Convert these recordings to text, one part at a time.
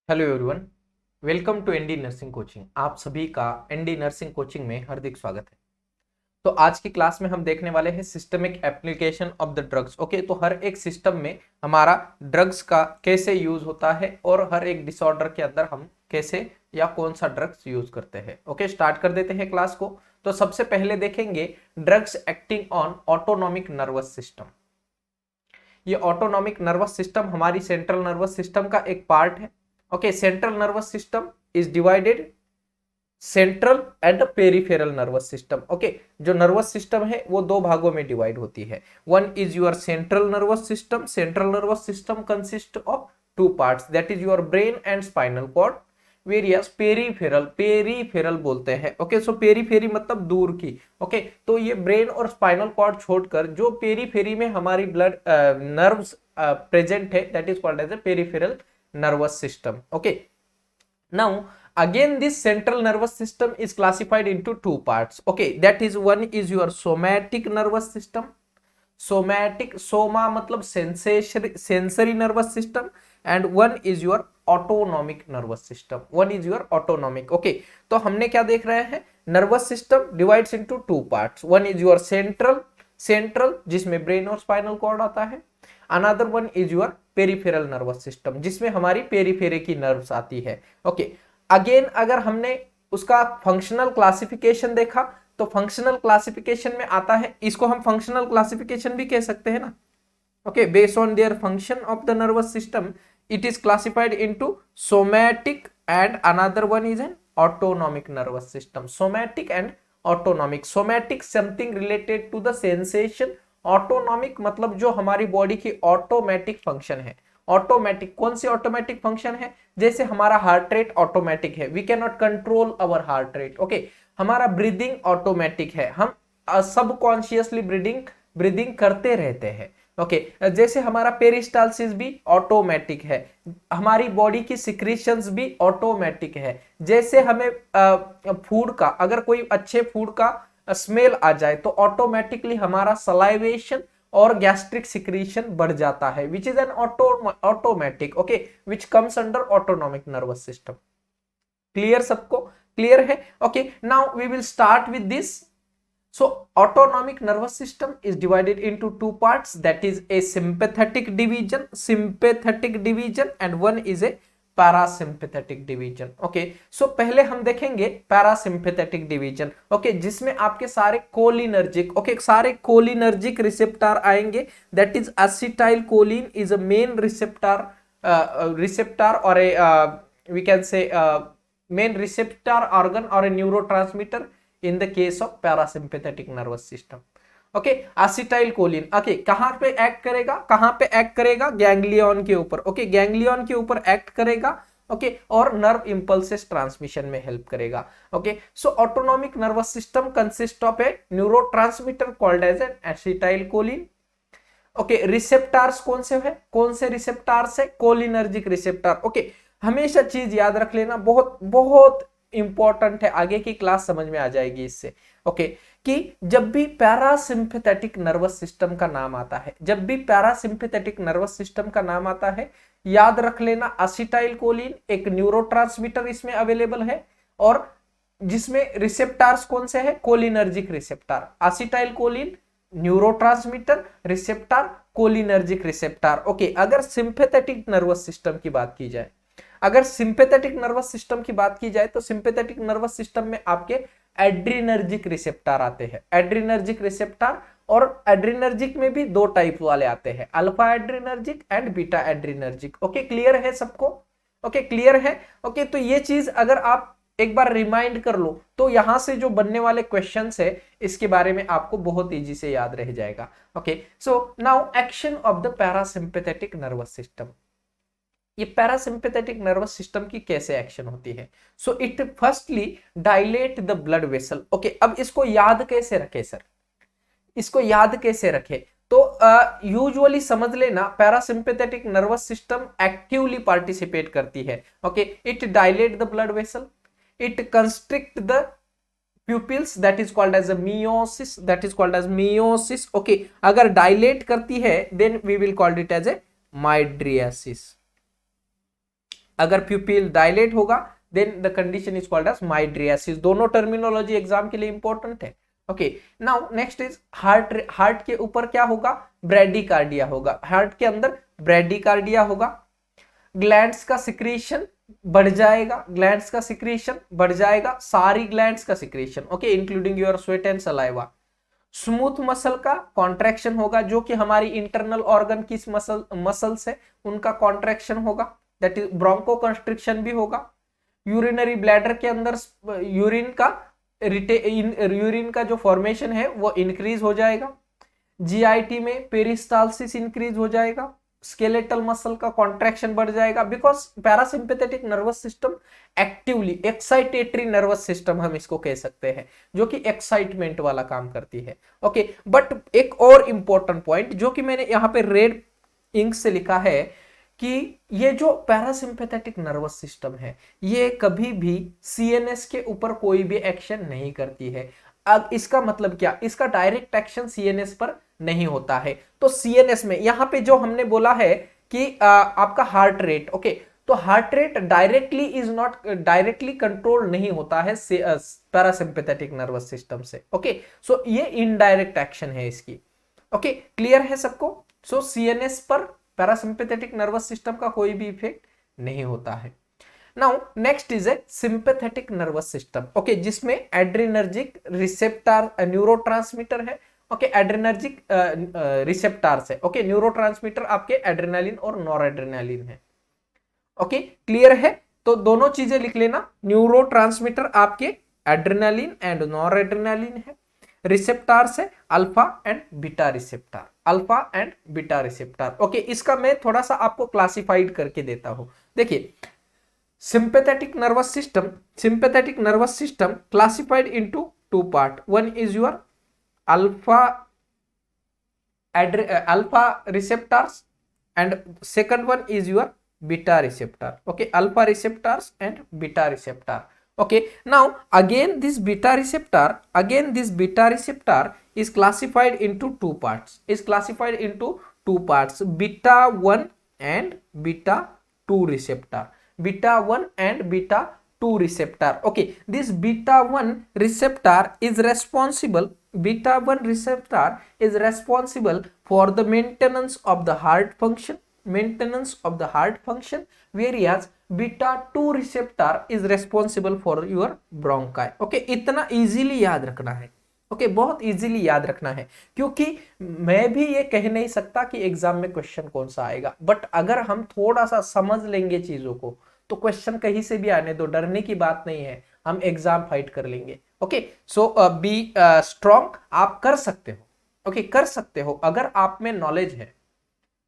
Hello everyone. Welcome to ND nursing coaching. आप सभी का एनडी नर्सिंग कोचिंग में हार्दिक स्वागत है। तो आज की क्लास में हम देखने वाले हैं systemic application of the drugs. Okay, तो हर एक सिस्टम में हमारा ड्रग्स का कैसे यूज होता है और हर एक डिसऑर्डर के अंदर हम कैसे या कौन सा ड्रग्स यूज करते हैं। ओके, स्टार्ट कर देते हैं क्लास को। तो सबसे पहले देखेंगे drugs acting on autonomic nervous system. ये ऑटोनॉमिक नर्वस सिस्टम हमारी सेंट्रल नर्वस सिस्टम का एक पार्ट है। Okay, central nervous system is divided central and peripheral nervous system. Okay, जो नर्वस सिस्टम है वो दो भागों में डिवाइड होती है। One is your central nervous system. Central nervous system consist of two parts, that is your brain and spinal cord. Various peripheral, peripheral बोलते हैं। ओके, सो पेरीफेरी मतलब दूर की। ओके, तो ये ब्रेन और स्पाइनल कॉर्ड छोड़कर जो पेरीफेरी में हमारी ब्लड नर्व्स प्रेजेंट है, that is called as a peripheral nervous system. Okay, now again this central nervous system is classified into two parts. Okay, that is one is your somatic nervous system. Somatic, soma मतलब sensory nervous system, and one is your autonomic nervous system. One is your autonomic. Okay, तो हमने क्या देख रहे हैं, nervous system divides into two parts. One is your central, central जिसमें brain और spinal cord आता है। Another one is your peripheral nervous system, जिसमें हमारी पेरिफेरे की नर्व्स आती है। ओके, अगेन अगर हमने उसका फंक्शनल क्लासिफिकेशन देखा तो फंक्शनल क्लासिफिकेशन में आता है, इसको हम फंक्शनल क्लासिफिकेशन भी कह सकते हैं ना। Okay, based on their function of the nervous system it is classified into somatic and another one is an autonomic nervous system. Somatic and autonomic. Somatic something related to the sensation, autonomic मतलब जो हमारी body की automatic function है। Automatic कौन सी automatic function है, जैसे हमारा heart rate automatic है, we can not control our heart rate. Okay, हमारा ब्रीदिंग ऑटोमेटिक है, हम सबकॉन्शियसली ब्रीदिंग ब्रीदिंग करते रहते हैं। ओके, जैसे हमारा पेरिस्टालसिस भी ऑटोमेटिक है, हमारी बॉडी की सिक्रीशंस भी ऑटोमेटिक है। जैसे हमें फूड का, अगर कोई अच्छे फूड का स्मेल आ जाए तो ऑटोमेटिकली हमारा सलाइवेशन और गैस्ट्रिक सिक्रीशन बढ़ जाता है, which is an automatic. Okay, which comes under autonomic nervous system. Clear, सबको क्लियर है? Okay, now we will start with this. So autonomic nervous system is divided into two parts, that is a sympathetic division, and one is a parasympathetic division. Okay, so पहले हम देखेंगे parasympathetic division. Okay, जिसमें आपके सारे cholinergic, okay, सारे cholinergic receptor आएंगे, that is acetylcholine is a main receptor, receptor और a we can say main receptor organ और a neurotransmitter in the case of parasympathetic nervous system. Okay, acetylcholine okay कहां पे act करेगा, कहां पे act करेगा, ganglion के ऊपर। ओके, गैंग्लियन के ऊपर एक्ट करेगा। ओके, और नर्व इंपल्सेस ट्रांसमिशन में हेल्प करेगा। Okay, so autonomic nervous system consist of a neurotransmitter called as an acetylcholine. Okay, receptors कौन से है, कौन से रिसेप्टर्स है, कोलिनर्जिक रिसेप्टर। ओके, हमेशा चीज याद रख लेना, बहुत बहुत इंपॉर्टेंट है, आगे की क्लास समझ में आ जाएगी इससे। ओके, कि जब भी पैरासिम्पैथेटिक नर्वस सिस्टम का नाम आता है, जब भी पैरासिम्पैथेटिक नर्वस सिस्टम का नाम आता है, याद रख लेना एसिटाइल कोलिन एक न्यूरोट्रांसमीटर इसमें अवेलेबल है, और जिसमें रिसेप्टर्स कौन से है, cholinergic receptor. Acetyl choline neurotransmitter, receptor cholinergic receptor. Okay, अगर सिंपैथेटिक नर्वस सिस्टम की बात की जाए, अगर सिंपैथेटिक नर्वस सिस्टम की बात की जाए तो सिंपैथेटिक नर्वस सिस्टम में आपके एड्रीनर्जिक रिसेप्टर आते हैं। एड्रीनर्जिक रिसेप्टर, और एड्रीनर्जिक में भी दो टाइप वाले आते हैं, alpha adrenergic and beta adrenergic. Okay, clear है सबको? ओके, क्लियर है? ओके, तो ये चीज अगर आप एक बार रिमाइंड कर लो तो यहां से जो बनने वाले क्वेश्चंस है इसके बारे में आपको बहुत इजी से याद रह जाएगा। Okay, so now action of the parasympathetic nervous system. ये पैरासिम्पैथेटिक नर्वस सिस्टम की कैसे एक्शन होती है? So it firstly dilate the blood vessel. Okay, अब इसको याद कैसे रखे सर, इसको याद कैसे रखे? तो यूजुअली समझ लेना, parasympathetic nervous system actively participate करती है। Okay, it dilate the blood vessel, it constrict the pupils, that is called as miosis, that is called as miosis. Okay, अगर डायलेट करती है then we will called it as a mydriasis. अगर pupil dilate होगा then the condition is called as mydriasis. दोनों terminology exam के लिए important है। Okay, now next is heart के ऊपर क्या होगा, ब्रेडिकार्डिया होगा, हार्ट के अंदर ब्रेडिकार्डिया होगा, ग्लैंड्स का सिक्रीशन बढ़ जाएगा, ग्लैंड्स का सिक्रीशन बढ़ जाएगा, सारी ग्लैंड्स का secretion, okay, including your sweat and saliva. Smooth muscle का कॉन्ट्रैक्शन होगा, जो कि हमारी इंटरनल ऑर्गन की मसल्स है उनका कॉन्ट्रैक्शन होगा, दैट इज ब्रोंको कंस्ट्रिक्शन भी होगा। यूरिनरी ब्लैडर के अंदर यूरिन का जो फॉर्मेशन है वो इंक्रीज हो जाएगा। जीआईटी में पेरिस्टाल्सिस इंक्रीज हो जाएगा, स्केलेटल मसल का कॉन्ट्रैक्शन बढ़ जाएगा, because parasympathetic nervous system actively, excitatory nervous system हम इसको कह सकते हैं, जो कि एक्साइटमेंट वाला काम करती है। ओके, बट एक और इंपॉर्टेंट पॉइंट जो कि मैंने यहाँ पे रेड इंक से लिखा है कि ये जो पैरासिम्पैथेटिक नर्वस सिस्टम है ये कभी भी सीएनएस के ऊपर कोई भी एक्शन नहीं करती है। अब इसका मतलब क्या, इसका डायरेक्ट एक्शन सीएनएस पर नहीं होता है। तो सीएनएस में यहाँ पे जो हमने बोला है कि आपका हार्ट रेट, ओके, तो हार्ट रेट डायरेक्टली कंट्रोल नहीं होता है पैरासिम्पैथेटिक नर्वस सिस्टम से। ओके, सो ये इनडायरेक्ट एक्शन है इसकी। ओके, क्लियर है सबको? सो सीएनएस पर पैरासिम्पैथेटिक नर्वस सिस्टम का कोई भी इफेक्ट नहीं होता है। Now next is A sympathetic nervous system, okay, जिसमें एड्रेनर्जिक रिसेप्टर न्यूरोट्रांसमीटर है। ओके, एड्रेनर्जिक रिसेप्टर्स है। ओके, न्यूरोट्रांसमीटर आपके एड्रेनालिन और नॉरएड्रेनालिन है। ओके, क्लियर है? तो दोनों चीजें लिख लेना, न्यूरोट्रांसमीटर आपके एड्रेनालिन एंड नॉरएड्रेनालिन है, रिसेप्टर्स है alpha and beta receptor, alpha and beta receptor. Okay, इसका मैं थोड़ा सा आपको क्लासिफाइड करके देता हूं। देखिए, sympathetic nervous system classified into two part. One is your alpha receptors and second one is your beta receptor. Okay, alpha receptors and beta receptor. Okay, now again this beta receptor is classified into two parts, beta 1 and beta 2 receptor, beta 1 and beta 2 receptor. Okay, this beta 1 receptor is responsible for the maintenance of the heart function, whereas beta 2 receptor is responsible for your bronchi. Okay, इतना easily याद रखना है। Okay, बहुत easily याद रखना है, क्योंकि मैं भी ये कह नहीं सकता कि एग्जाम में क्वेश्चन कौन सा आएगा, बट अगर हम थोड़ा सा समझ लेंगे चीजों को तो क्वेश्चन कहीं से भी आने दो, डरने की बात नहीं है, हम एग्जाम फाइट कर लेंगे। ओके, सो बी स्ट्रॉन्ग, आप कर सकते हो। ओके, कर सकते हो, अगर आप में नॉलेज है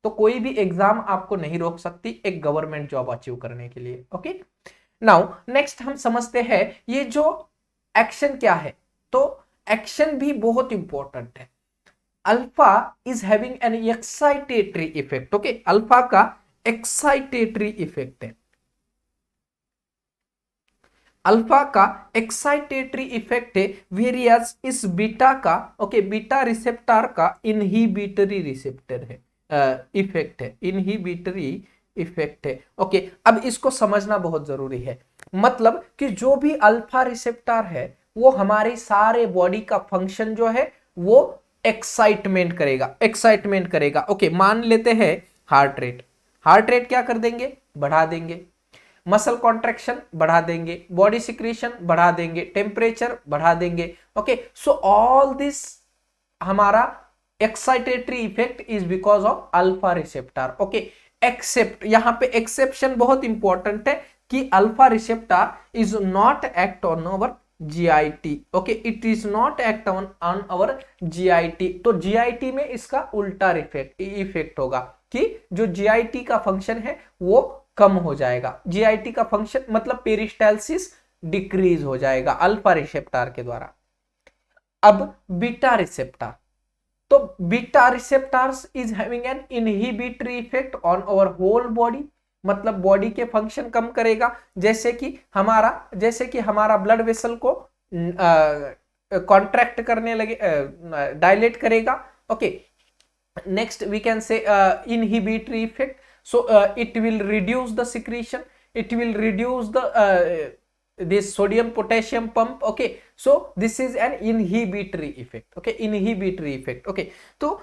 तो कोई भी एग्जाम आपको नहीं रोक सकती एक गवर्नमेंट जॉब अचीव करने के लिए। ओके, नाउ नेक्स्ट हम समझते हैं ये जो एक्शन क्या है। तो एक्शन भी बहुत इंपॉर्टेंट है। Alpha is having an excitatory effect. Okay, alpha का एक्साइटेटरी इफेक्ट है, अल्फा का एक्साइटेटरी इफेक्ट है, वेरियस इस बीटा का, ओके, बीटा रिसेप्टर का इनहिबिटरी रिसेप्टर है, इफेक्ट है, इनहिबिटरी इफेक्ट है। ओके, अब इसको समझना बहुत जरूरी है, मतलब कि जो भी अल्फा रिसेप्टर है वो हमारे सारे बॉडी का फंक्शन जो है वो एक्साइटमेंट करेगा। ओके, मान लेते हैं हार्ट रेट क्या कर देंगे, बढ़ा देंगे, मसल कॉन्ट्रैक्शन बढ़ा देंगे, बॉडी सिक्रीशन बढ़ा देंगे, टेम्परेचर बढ़ा देंगे। ओके, सो ऑल दिस हमारा excitatory effect is because of alpha receptor. Okay, except, यहां पे एक्सेप्शन बहुत इंपॉर्टेंट है कि alpha receptor is not act on our GIT। Okay, it is not act on our GIT। तो GIT में इसका उल्टा इफेक्ट होगा कि जो GIT का फंक्शन है वो कम हो जाएगा, GIT का फंक्शन मतलब पेरिस्टाल्सिस डिक्रीज हो जाएगा अल्फा रिसेप्टर के द्वारा। अब बीटा रिसेप्टर, तो beta receptors is having an inhibitory effect on our whole body, मतलब बॉडी के फंक्शन कम करेगा, जैसे कि हमारा ब्लड वेसल को कॉन्ट्रैक्ट करने लगे, डायलेट करेगा। Okay, next we can say inhibitory effect, so it will reduce the secretion, it will reduce the this sodium potassium pump. Okay, so this is an inhibitory effect. Okay, inhibitory effect. Okay, तो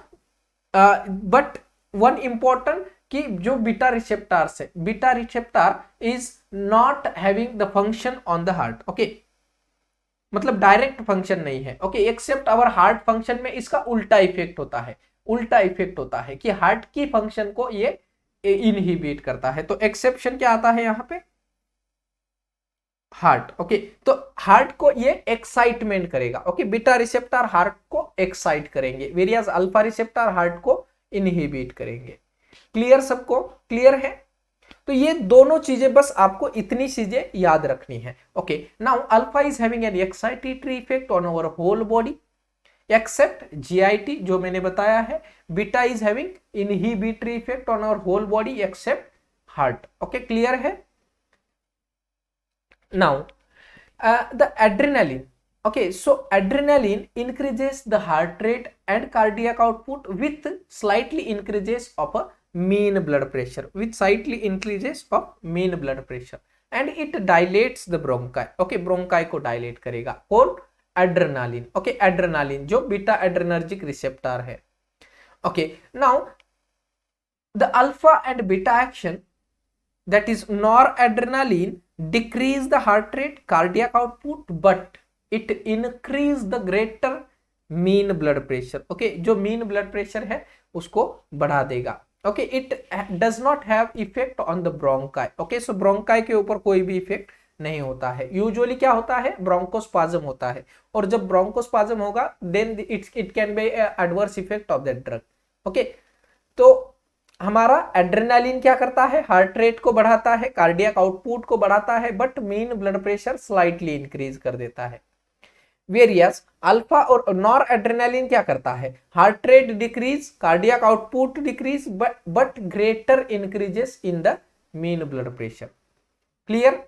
but one important कि जो beta receptors है, beta receptor is not having the function on the heart. Okay, मतलब direct function नहीं है. Okay, except our heart function में इसका उल्टा इफेक्ट होता है. उल्टा इफेक्ट होता है कि हार्ट की फंक्शन को ये इनहिबिट करता है. तो एक्सेप्शन क्या आता है यहाँ पे? हार्ट. ओके, तो हार्ट को ये एक्साइटमेंट करेगा. ओके, बीटा रिसेप्टर हार्ट को एक्साइट करेंगे, वेरियस अल्फा रिसेप्टर हार्ट को इनहिबिट करेंगे. क्लियर? सबको क्लियर है? तो ये दोनों चीजें बस आपको इतनी चीजें याद रखनी है. Okay, now alpha is having an excitatory effect on our whole body except GIT, जो मैंने बताया है. Beta is having inhibitory effect on our whole body except heart. Okay, clear है? Now, the adrenaline. Okay, so adrenaline increases the heart rate and cardiac output with slightly increases of a mean blood pressure. With slightly increases of mean blood pressure, and it dilates the bronchi. Okay, bronchi को dilate करेगा. कौन? Adrenaline. Okay, adrenaline जो beta adrenergic receptor है. Okay, now the alpha and beta action, that is noradrenaline, decrease the heart rate, cardiac output, but it increase the greater mean blood pressure. Okay, जो mean blood pressure है उसको बढ़ा देगा. Okay, it does not have effect on the bronchi. Okay, so bronchi के ऊपर कोई भी effect नहीं होता है. यूजुअली क्या होता है? ब्रोंकोस्पाज्म होता है, और जब ब्रोंकोस्पाज्म होगा then it can be adverse effect of that drug. Okay, तो हमारा एड्रेनालिन क्या करता है? हार्ट रेट को बढ़ाता है, कार्डियक आउटपुट को बढ़ाता है, but mean blood pressure slightly increase कर देता है. वेरियस अल्फा और नॉर एड्रेनालिन क्या करता है? Heart rate decrease, cardiac output decrease, but greater increases in the mean blood pressure. Clear?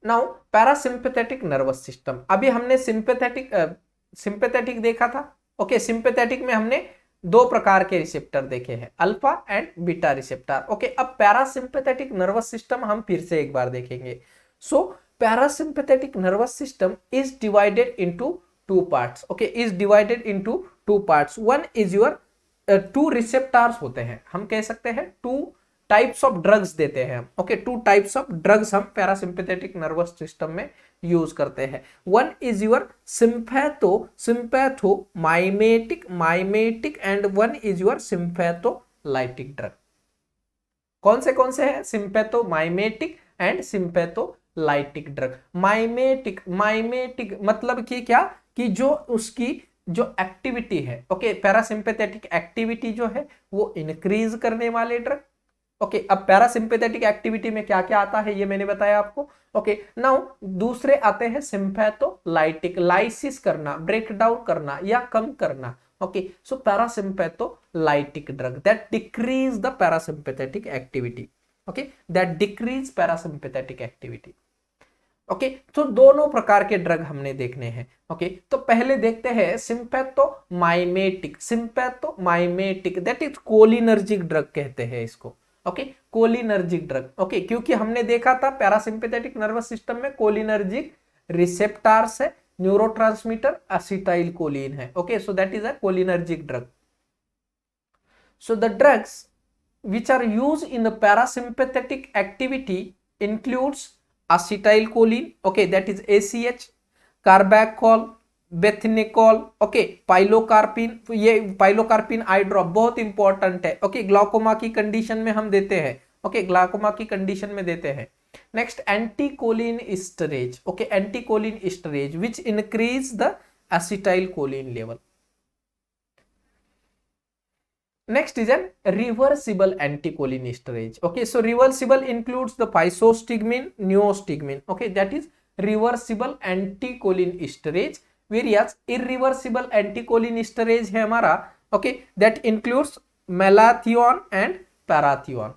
Now parasympathetic nervous system. अभी हमने सिंपैथेटिक देखा था. ओके, सिंपैथेटिक में हमने दो प्रकार के रिसेप्टर देखे हैं, alpha and beta receptor. Okay, अब पैरासिम्पैथेटिक नर्वस सिस्टम हम फिर से एक बार देखेंगे. So parasympathetic nervous system is divided into two parts. Okay, is divided into two parts. One is your two receptors होते हैं, हम कह सकते हैं टू टाइप्स ऑफ ड्रग्स देते हैं. Okay, two types of drugs हम पैरासिम्पैथेटिक नर्वस सिस्टम में यूज करते हैं. One is your sympathomimetic and one is your sympatholytic drug. कौन से हैं? सिम्पैथो माइमेटिक एंड सिम्पैथोलाइटिक ड्रग. माइमेटिक मतलब कि क्या? कि जो उसकी जो एक्टिविटी है, ओके, पैरासिम्पैथेटिक एक्टिविटी जो है वो इंक्रीज करने वाले ड्रग. ओके, अब पैरासिम्पैथेटिक एक्टिविटी में क्या क्या आता है ये मैंने बताया आपको. ओके, नाउ दूसरे आते हैं सिम्पैथोलाइटिक, लाइसिस करना, ब्रेक डाउन करना या कम करना. Okay, so parasympatholytic drug that decrease the parasympathetic activity. Okay, that decrease parasympathetic activity. Okay, तो दोनों प्रकार के ड्रग हमने देखने हैं. ओके, तो पहले देखते हैं sympathomimetic that is cholinergic drug कहते हैं इसको. Okay, cholinergic drug. ओके, क्योंकि हमने देखा था पैरासिम्पैथेटिक नर्वस सिस्टम में कोलिनर्जिक रिसेप्टर्स है, न्यूरोट्रांसमीटर एसिटाइल कोलिन है. Okay, so that is a cholinergic drug. So the drugs which are used in the parasympathetic activity includes acetylcholine, okay, that is ACH, carbachol, bethanechol. Okay, pilocarpine. ये pilocarpine eye drop बहुत important है. Okay, glaucoma की condition में हम देते हैं. Okay, glaucoma की condition में देते हैं. Next anticholinesterase. Okay, anticholinesterase which increase the acetylcholine level. Next is an reversible anticholinesterase. Okay, so reversible includes the physostigmine, neostigmine. Okay, that is reversible anticholinesterase. Whereas irreversible anticholinesterase है हमारा. Okay, that includes malathion and parathion.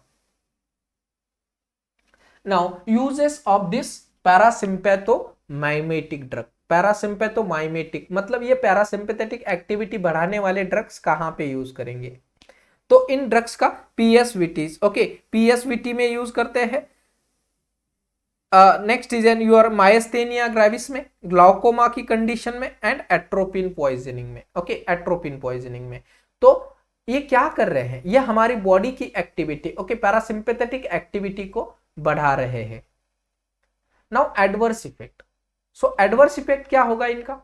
Now uses of this parasympathomimetic drug. Parasympathomimetic मतलब ये parasympathetic activity बढ़ाने वाले drugs कहाँ पे use करेंगे? तो इन ड्रग्स का पीएसवीटी. ओके, पीएसवीटी में यूज करते हैं. Next is an your myasthenia gravis में, ग्लाउकोमा की कंडीशन में एंड एट्रोपिन पॉइजनिंग में। ओके, एट्रोपिन पॉइजनिंग में। तो ये क्या कर रहे हैं, ये हमारी बॉडी की एक्टिविटी, ओके, पैरासिम्पैथेटिक एक्टिविटी को बढ़ा रहे हैं। Now adverse effect. So adverse effect क्या होगा इनका,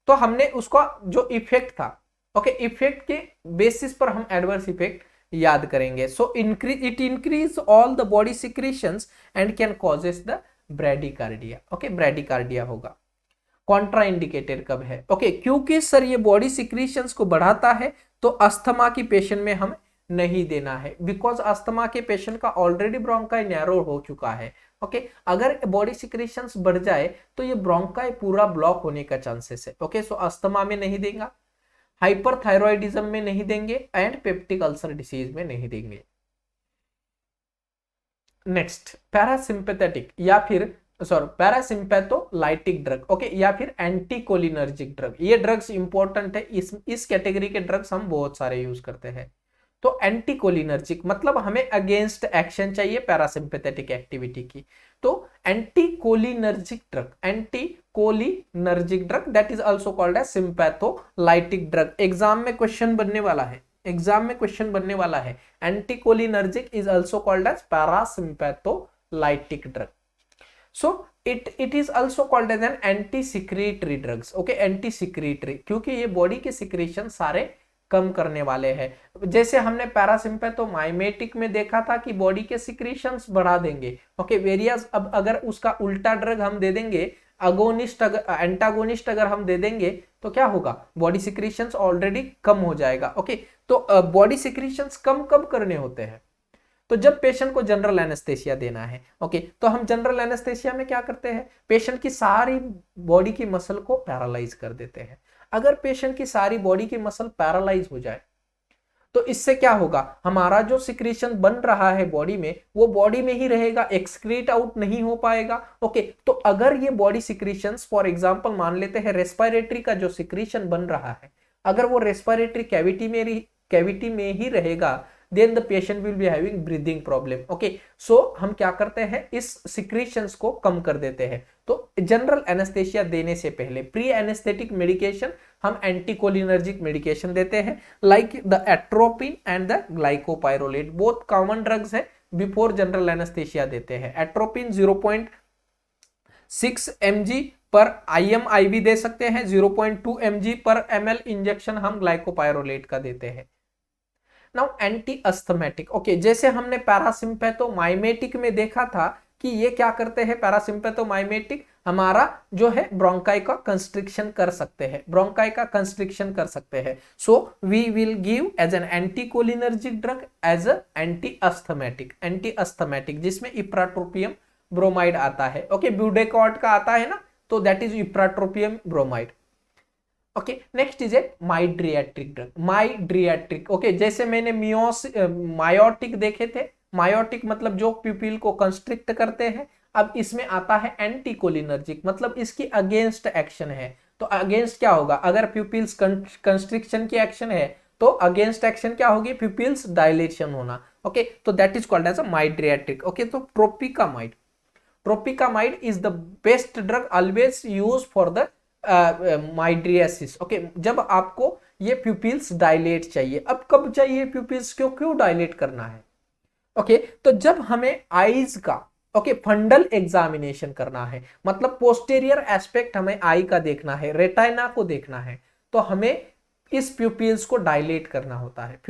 तो हमने उसका जो इफेक्ट था, ओके, इफेक्ट के बेसिस पर हम एडवर्स इफेक्ट याद करेंगे। So it increase all the body secretions and can causes the bradycardia. Okay, bradycardia होगा। कॉन्ट्रा इंडिकेटेड कब है, ओके, क्योंकि सर ये बॉडी सिक्रीशंस को बढ़ाता है, तो अस्थमा की पेशेंट में हम नहीं देना है, बिकॉज अस्थमा के पेशेंट का ऑलरेडी ब्रोंकाई नैरो हो चुका है। ओके, अगर बॉडी सिक्रीशंस बढ़ जाए तो ये ब्रोंकाई पूरा ब्लॉक होने का चांसेस है। ओके, सो अस्थमा में नहीं देगा, हाइपरथायरॉयडिज्म में नहीं देंगे एंड पेप्टिक अल्सर डिसीज में नहीं देंगे। नेक्स्ट, पैरासिम्पैथेटिक या फिर पैरासिम्पैथोलाइटिक ड्रग, ओके, या फिर एंटीकोलिनर्जिक ड्रग। ये ड्रग्स इंपॉर्टेंट है, इस कैटेगरी के ड्रग्स हम बहुत सारे यूज करते हैं। तो एंटीकोलिनर्जिक मतलब हमें अगेंस्ट एक्शन चाहिए पैरासिम्पैथेटिक एक्टिविटी की, तो anticholinergic drug that is also called as sympatholytic drug. Exam में क्वेश्चन बनने वाला है, anticholinergic is also called as parasympatholytic drug. So it is also called as an anti-secretory drugs, okay, anti-secretory, क्योंकि ये body के secretion सारे कम करने वाले हैं। जैसे हमने पैरासिम्पैथोमाइमेटिक में देखा था कि बॉडी के सिक्रेशंस बढ़ा देंगे, ओके, वेरियस। अब अगर उसका उल्टा ड्रग हम दे देंगे, अगोनिस्ट एंटागोनिस्ट अगर हम दे देंगे, तो क्या होगा, बॉडी सिक्रेशंस ऑलरेडी कम हो जाएगा। ओके, तो बॉडी सिक्रेशंस कम कब करने होते हैं, तो जब पेशेंट को जनरल एनेस्थेसिया देना है। ओके, तो हम जनरल एनेस्थेसिया में क्या करते हैं, पेशेंट की सारी बॉडी की मसल को पैरालाइज कर देते हैं। अगर पेशेंट की सारी बॉडी की मसल पैरालाइज हो जाए तो इससे क्या होगा, हमारा जो सिक्रीशन बन रहा है बॉडी में, वो बॉडी में ही रहेगा, एक्सक्रीट आउट नहीं हो पाएगा। ओके, तो अगर ये बॉडी सिक्रीशंस, फॉर एग्जांपल मान लेते हैं रेस्पिरेटरी का जो सिक्रीशन बन रहा है, अगर वो रेस्पिरेटरी कैविटी में ही रहेगा, then the patient will be having breathing problem. Okay, so हम क्या करते हैं, इस secretions को कम कर देते हैं। तो जनरल एनेस्थेसिया देने से पहले प्री एनेस्थेटिक मेडिकेशन हम एंटीकोलिनर्जिक मेडिकेशन देते हैं, like the atropine and the glycopyrrolate, both common drugs है, बिफोर जनरल एनेस्थेसिया देते हैं। एट्रोपिन 0.6 mg पर IM/IV दे सकते हैं, 0.2 mg पर ml इंजेक्शन हम ग्लाइकोपाइरोलेट का देते हैं। नाउ एंटी अस्थमेटिक, ओके, जैसे हमने पैरासिम्पैथोमाइमेटिक में देखा था कि ये क्या करते हैं, पैरासिम्पैथोमाइमेटिक हमारा जो है ब्रोंकाई का कंस्ट्रिक्शन कर सकते हैं, so we will give as an anticholinergic drug as a anti asthmatic जिसमें इप्राट्रोपियम ब्रोमाइड आता है। ओके, ब्यूडेकॉर्ड का आता है ना, तो that is ipratropium bromide. Okay, next is a mydriatic drug, mydriatic. Okay, जैसे मैंने मायोटिक देखे थे, मायोटिक मतलब जो प्यूपिल को कंस्ट्रिक्ट करते हैं, अब इसमें आता है एंटीकोलिनर्जिक, मतलब इसकी अगेंस्ट एक्शन है। तो अगेंस्ट क्या होगा, अगर प्यूपिल्स कंस्ट्रिक्शन की एक्शन है तो अगेंस्ट एक्शन क्या होगी, प्यूपिल्स डायलेशन होना। ओके, तो that is called as a mydriatic. Okay, तो tropicamide is the best drug always use for the mydriasis. Okay, जब आपको ये प्यूपिल्स डायलेट चाहिए, अब कब चाहिए प्यूपिल्स, क्यों डायलेट करना है, ओके, तो जब हमें आईज का, ओके, फंडल एग्जामिनेशन करना है, मतलब पोस्टेरियर एस्पेक्ट हमें आई का देखना है, रेटाइना को देखना है, तो हमें इस प्यूपिल्स को डायलेट करना होता है,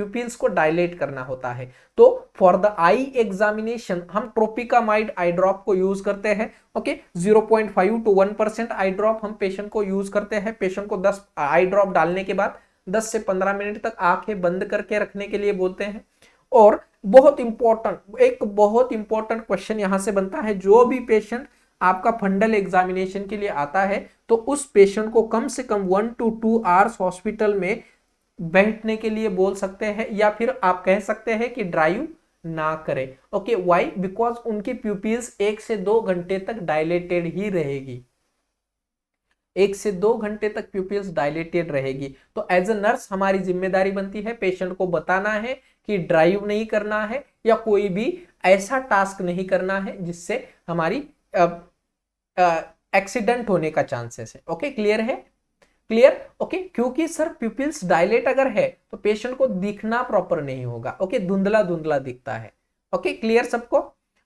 तो फॉर द आई एग्जामिनेशन हम ट्रोपिकामाइड आई ड्रॉप को यूज करते हैं। ओके, 0.5 to 1% आई ड्रॉप हम पेशेंट को यूज करते हैं। पेशेंट को 10 आई ड्रॉप डालने के बाद 10 से 15 मिनट तक आंखें बंद करके रखने के लिए बोलते हैं। और एक बहुत इंपॉर्टेंट क्वेश्चन यहां से बनता है, जो भी पेशेंट आपका फंडल एग्जामिनेशन के लिए आता है तो उस पेशेंट को कम से कम 1 to 2 आवर्स हॉस्पिटल में बैठने के लिए बोल सकते हैं, या फिर आप कह सकते हैं कि ड्राइव ना करें। ओके, व्हाई, बिकॉज उनकी प्यूपिल्स 1 से 2 घंटे तक डायलेटेड ही रहेगी, 1 से 2 घंटे तक प्यूपिल्स डायलेटेड रहेगी। तो एज अ नर्स हमारी जिम्मेदारी बनती है पेशेंट को बताना है कि ड्राइव नहीं करना है, या कोई भी ऐसा टास्क नहीं करना है जिससे हमारी एक्सीडेंट होने का चांसेस है। ओके, क्लियर है? क्लियर? ओके, क्योंकि सर प्यूपिल्स डायलेट अगर है तो पेशेंट को दिखना प्रॉपर नहीं होगा। ओके, धुंधला धुंधला दिखता है। ओके, क्लियर सबको?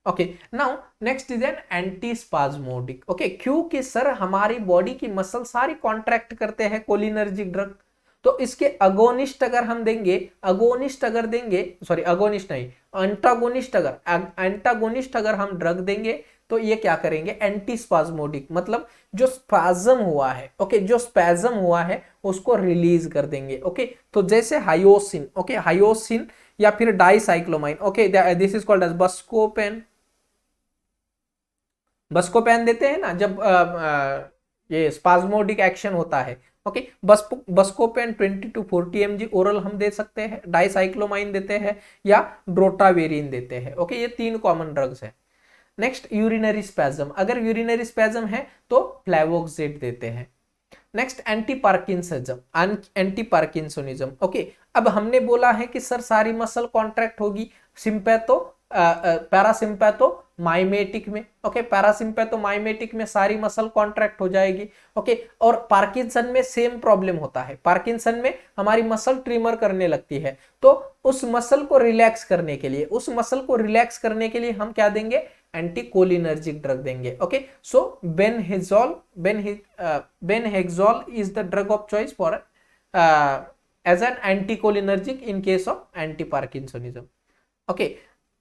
Okay, now next is an anti spasmodic. Okay, क्योंकि सर हमारी बॉडी की मसल सारी कॉन्ट्रैक्ट करते हैं कोलिनर्जिक ड्रग, तो इसके अगोनिस्ट अगर हम देंगे, अगोनिस्ट अगर देंगे, सॉरी अगोनिस्ट नहीं, एंटागोनिस्ट, अगर एंटागोनिस्ट अगर हम ड्रग देंगे तो ये क्या करेंगे, एंटी स्पाज्मोडिक, मतलब जो स्पाज्म हुआ है, ओके, जो स्पैज्म हुआ है उसको रिलीज कर देंगे। ओके, तो जैसे हायोसिन, ओके, हायोसिन या फिर dicyclomine, okay, this is called as Buscopan. Buscopan देते हैं ना जब ये स्पाज्मोडिक एक्शन होता है। Okay, Buscopan 20 to 40 mg oral हम दे सकते हैं, डाइसाइक्लोमाइन देते हैं या ड्रोटावेरिन देते हैं। ओके, ये 3 कॉमन ड्रग्स है। नेक्स्ट यूरिनरी स्पैज्म, अगर यूरिनरी स्पैज्म है तो फ्लेवोक्सेट देते हैं। Next anti parkinsonism, anti parkinsonism. Okay, अब हमने बोला है कि सर सारी मसल कॉन्ट्रैक्ट होगी सिंपैथो पैरासिम्पैथो माइमेटिक में। ओके, पैरासिम्पैथो माइमेटिक में सारी मसल कॉन्ट्रैक्ट हो जाएगी। ओके, और पार्किंसन में सेम प्रॉब्लम होता है, पार्किंसन में हमारी मसल ट्रिमर करने लगती है, तो उस मसल को रिलैक्स करने के लिए, उस मसल को रिलैक्स करने के लिए हम क्या देंगे, एंटीकोलिनर्जिक ड्रग देंगे। Okay, so benhexol is the drug of choice for as an anticholinergic in case of anti parkinsonism. Okay,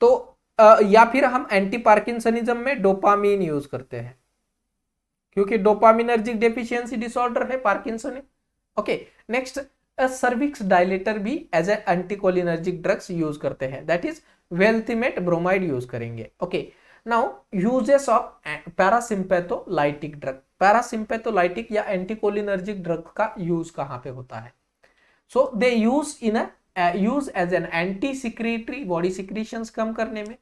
तो या फिर हम एंटी पार्किंसनिज्म में डोपामीन यूज करते हैं, क्योंकि डोपामिनर्जिक डेफिशिएंसी डिसऑर्डर है Parkinson. Okay, next cervix dilator भी as a anticholinergic drugs use करते हैं, that is valethamate bromide use करेंगे। Okay, now uses of parasympatholytic drug, parasympatholytic या एंटीकोलिनर्जिक ड्रग का यूज कहां पे होता है? So they use in use as an anti secretory, body secretions कम करने में,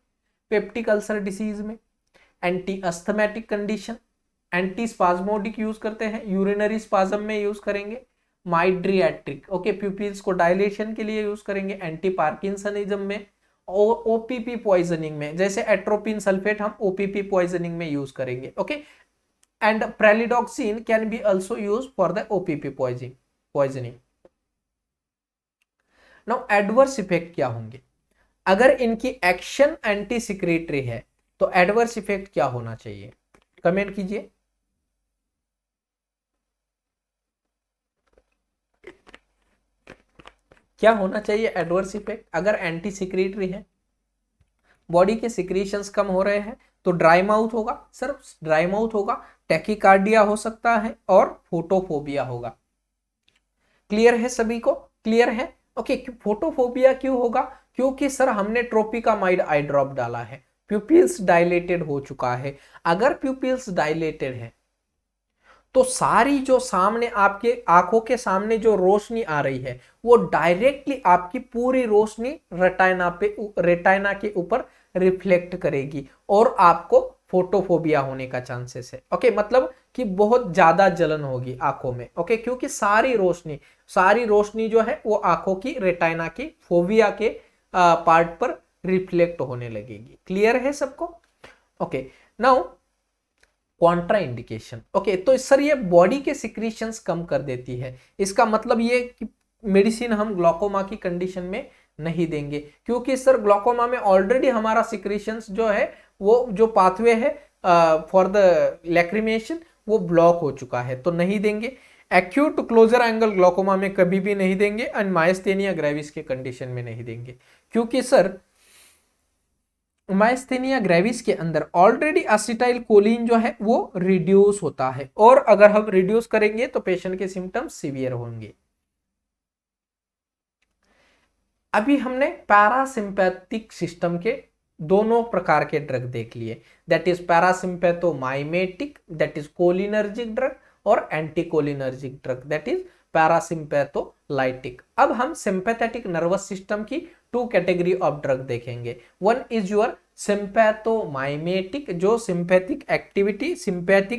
पेप्टिक अल्सर डिसीज में, anti asthmatic condition, anti spasmodic use करते हैं, यूरिनरी स्पाज्म में यूज करेंगे, माइड्रियाट्रिक, ओके, प्यूपिल्स को डायलेशन के लिए यूज करेंगे, एंटी पार्किंसनिज्म में, ओपीपी पॉइजनिंग में, जैसे एट्रोपिन सल्फेट हम ओपीपी पॉइजनिंग में यूज करेंगे। Okay, and pralidoxime can be also use for the OPP poisoning. Now adverse effect क्या होंगे? अगर इनकी एक्शन एंटी सिक्रेटरी है तो एडवर्स इफेक्ट क्या होना चाहिए, कमेंट कीजिए। क्या होना चाहिए एडवर्स इफेक्ट? अगर एंटी सिक्रेटरी है, बॉडी के सिक्रीशंस कम हो रहे हैं तो ड्राई माउथ होगा, सर ड्राई माउथ होगा, टैकीकार्डिया हो सकता है और फोटोफोबिया होगा। क्लियर है सभी को? क्लियर है? ओके, फोटोफोबिया क्यों होगा? क्योंकि सर हमने ट्रोपिकामाइड आई ड्रॉप डाला है, प्यूपिल्स डायलेटेड हो चुका है। अगर प्यूपिल्स डायलेटेड है तो सारी जो सामने आपके आंखों के सामने जो रोशनी आ रही है वो डायरेक्टली आपकी पूरी रोशनी रेटाइना के ऊपर रिफ्लेक्ट करेगी और आपको फोटोफोबिया होने का चांसेस है। ओके, मतलब कि बहुत ज्यादा जलन होगी आंखों में। ओके, क्योंकि सारी रोशनी जो है वो आंखों की रेटाइना की फोबिया के पार्ट पर रिफ्लेक्ट होने लगेगी। क्लियर है सबको? Okay, now Contra indication. Okay, तो सर ये बॉडी के सिक्रीशंस कम कर देती है, इसका मतलब ये कि मेडिसिन हम ग्लूकोमा की कंडीशन में नहीं देंगे, क्योंकि सर ग्लूकोमा में ऑलरेडी हमारा सिक्रीशंस जो है वो जो पाथवे है फॉर द लैक्रिमेशन वो ब्लॉक हो चुका है, तो नहीं देंगे। एक्यूट क्लोजर एंगल ग्लूकोमा में कभी भी नहीं देंगे, एंड मायस्थेनिया ग्रेविस के कंडीशन में नहीं देंगे, क्योंकि सर मायस्थेनिया ग्रेविस के अंदर ऑलरेडी एसिटाइल कोलिन जो है वो रिड्यूस होता है, और अगर हम रिड्यूस करेंगे तो पेशेंट के सिम्टम्स सीवियर होंगे। अभी हमने पैरासिम्पैथिक सिस्टम के दोनों प्रकार के ड्रग देख लिए, that is parasympathomimetic, that is cholinergic drug, और anticholinergic drug, that is parasympatholytic. अब हम सिंपैथेटिक नर्वस सिस्टम की 2 कैटेगरी ऑफ ड्रग देखेंगे। वन इज योर सिंपैथोमाइमेटिक, जो सिंपैथिक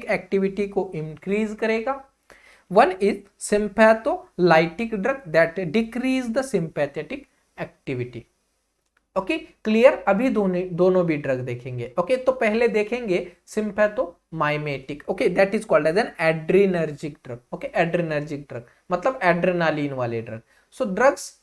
एक्टिविटी को इंक्रीज करेगा। One is sympatholytic drug that decrease the sympathetic activity. Okay clear. अभी दोनों भी ड्रग देखेंगे। ओके तो पहले देखेंगे sympathomimetic. Okay that is called as an adrenergic drug. Okay adrenergic drug मतलब एड्रेनालिन वाले drug. So drugs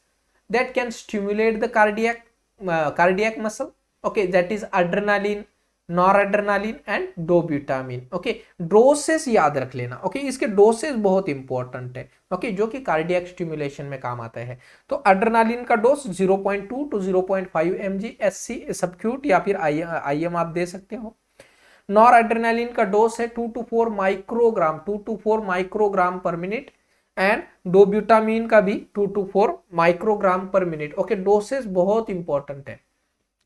that can stimulate the cardiac muscle. Okay that is adrenaline, noradrenaline and dobutamine. Okay doses याद रख लेना। Okay इसके doses बहुत important है। Okay जो कि कार्डियक स्टिमुलेशन में काम आता है। तो एड्रेनालिन का dose 0.2 to 0.5 mg SC subcut या फिर IM आप दे सकते हो। नॉर एड्रेनालिन का डोज है 2 to 4 microgram per minute and dobutamine का भी 2 to 4 microgram per minute. Okay doses बहुत इंपॉर्टेंट है।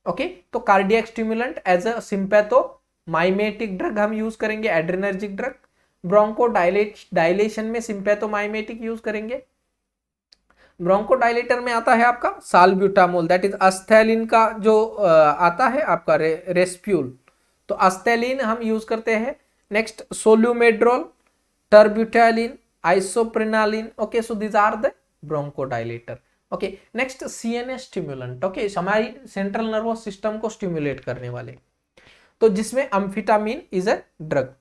ओके तो cardiac stimulant as a sympathomimetic drug हम यूज करेंगे, एड्रेनर्जिक ड्रग। ब्रोंको डायलेशन में सिंपैथोमाइमेटिक यूज करेंगे। ब्रोंको डायलेटर में आता है आपका साल्ब्यूटामोल, दैट इज अस्थैलिन का जो आता है आपका रेस्प्यूल, तो अस्थैलिन हम यूज करते हैं। Next Solumedrol, terbutaline, isoprenaline. Okay so these are the bronchodilator. Okay next CNS stimulant. Okay हमारी सेंट्रल नर्वस सिस्टम को स्टिमुलेट करने वाले, तो जिसमें amphetamine is a drug.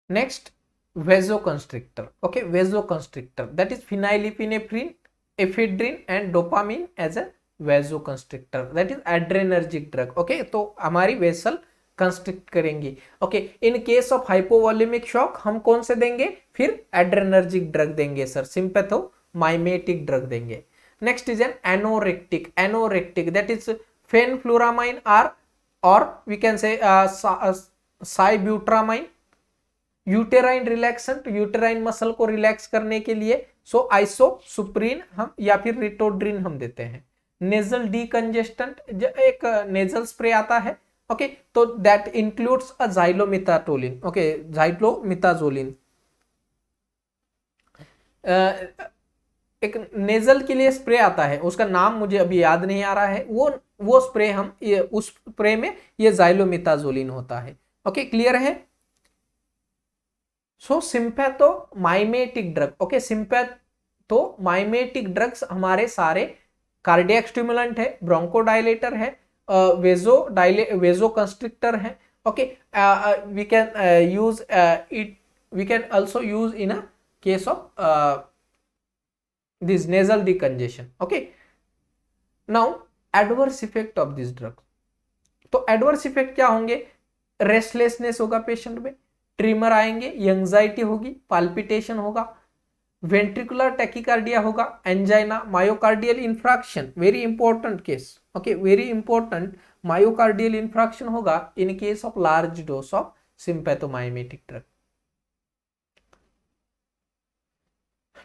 Next vasoconstrictor. Okay vasoconstrictor that is phenylephrine, ephedrine and dopamine as a vasoconstrictor that is adrenergic drug. Okay तो हमारी vessel constrict करेंगी। Okay in case of hypovolaemic shock हम कौन से देंगे, फिर एड्रेनर्जिक ड्रग देंगे sir, sympathomimetic drug देंगे। Next is an anorectic that is fenfluramine और we can say sibutramine. Uterine relaxant, uterine muscle को रिलैक्स करने के लिए सो आइसोसुप्रीन हम या फिर रिटोड्रिन हम देते हैं। नेजल डीकंजेस्टेंट एक नेजल स्प्रे आता है। ओके तो दैट इंक्लूड्स अ जाइलोमिथाटोलिन। ओके जाइलोमिथाजोलिन एक नेजल के लिए स्प्रे आता है, उसका नाम मुझे अभी याद नहीं आ रहा है। वो स्प्रे हम उस स्प्रे में ये जाइलोमिथाजोलिन होता है। ओके क्लियर है। So sympathomimetic drug. Okay sympathomimetic drugs हमारे सारे कार्डियक स्टिमुलेंट है, ब्रोंकोडायलेटर है, वेजोकंस्ट्रिक्टर है। Okay we can use it, we can also use in a case of this nasal decongestion. Okay now adverse effect of this drug। तो adverse effect क्या होंगे, restlessness होगा patient में, trimmer आएंगे, anxiety होगी, palpitation होगा, ventricular tachycardia होगा, angina, myocardial infarction, very important case. Okay very important, myocardial infarction होगा in case of large dose of sympathomimetic drug.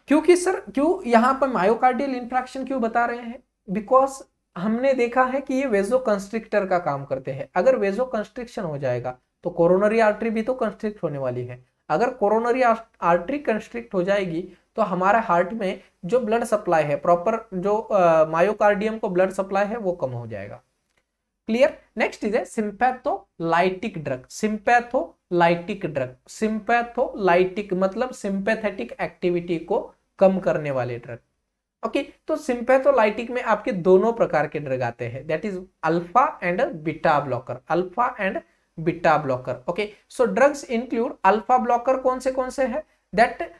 क्योंकि सर क्यों यहां पर मायोकार्डियल इंफ्रैक्शन क्यों बता रहे हैं, बिकॉज हमने देखा है कि ये वेजोकंस्ट्रिक्टर का काम करते हैं। अगर वेजोकंस्ट्रिक्शन हो जाएगा तो कोरोनरी आर्टरी भी तो कंस्ट्रिक्ट होने वाली है। अगर कोरोनरी आर्टरी कंस्ट्रिक्ट हो जाएगी तो हमारे हार्ट में जो ब्लड सप्लाई है, प्रॉपर जो मायोकार्डियम को ब्लड सप्लाई है वो कम हो जाएगा। Clear. Next is sympatholytic drug. Sympatholytic drug, sympatholytic मतलब सिंपैथेटिक एक्टिविटी को कम करने वाले ड्रग। ओके तो सिंपैथोलाइटिक में आपके दोनों प्रकार के ड्रग आते हैं, that is alpha and beta blocker. Alpha and beta blocker. Okay so drugs include alpha blocker कौन से हैं, दैट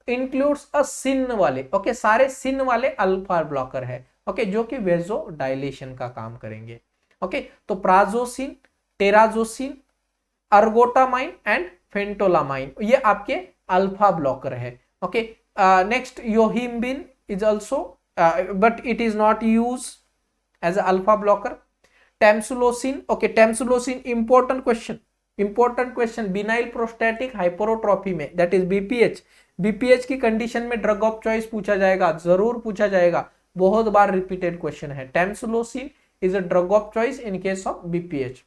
इंक्लूड्स अ सिन वाले। ओके सारे सिन वाले अल्फा ब्लॉकर है। ओके जो कि वेजो डायलेशन का काम करेंगे। ओके तो prazosin, terazosin, ergotamine and phentolamine ये आपके अल्फा ब्लॉकर है। Okay next yohimbine is also but it is not used as a alpha blocker। tamsulosin, okay tamsulosin important question benign prostatic hypertrophy में, that is BPH की condition में drug of choice पूछा जाएगा, जरूर पूछा जाएगा, बहुत बार रिपीटेड क्वेश्चन है। tamsulosin is a drug of choice in case of BPH।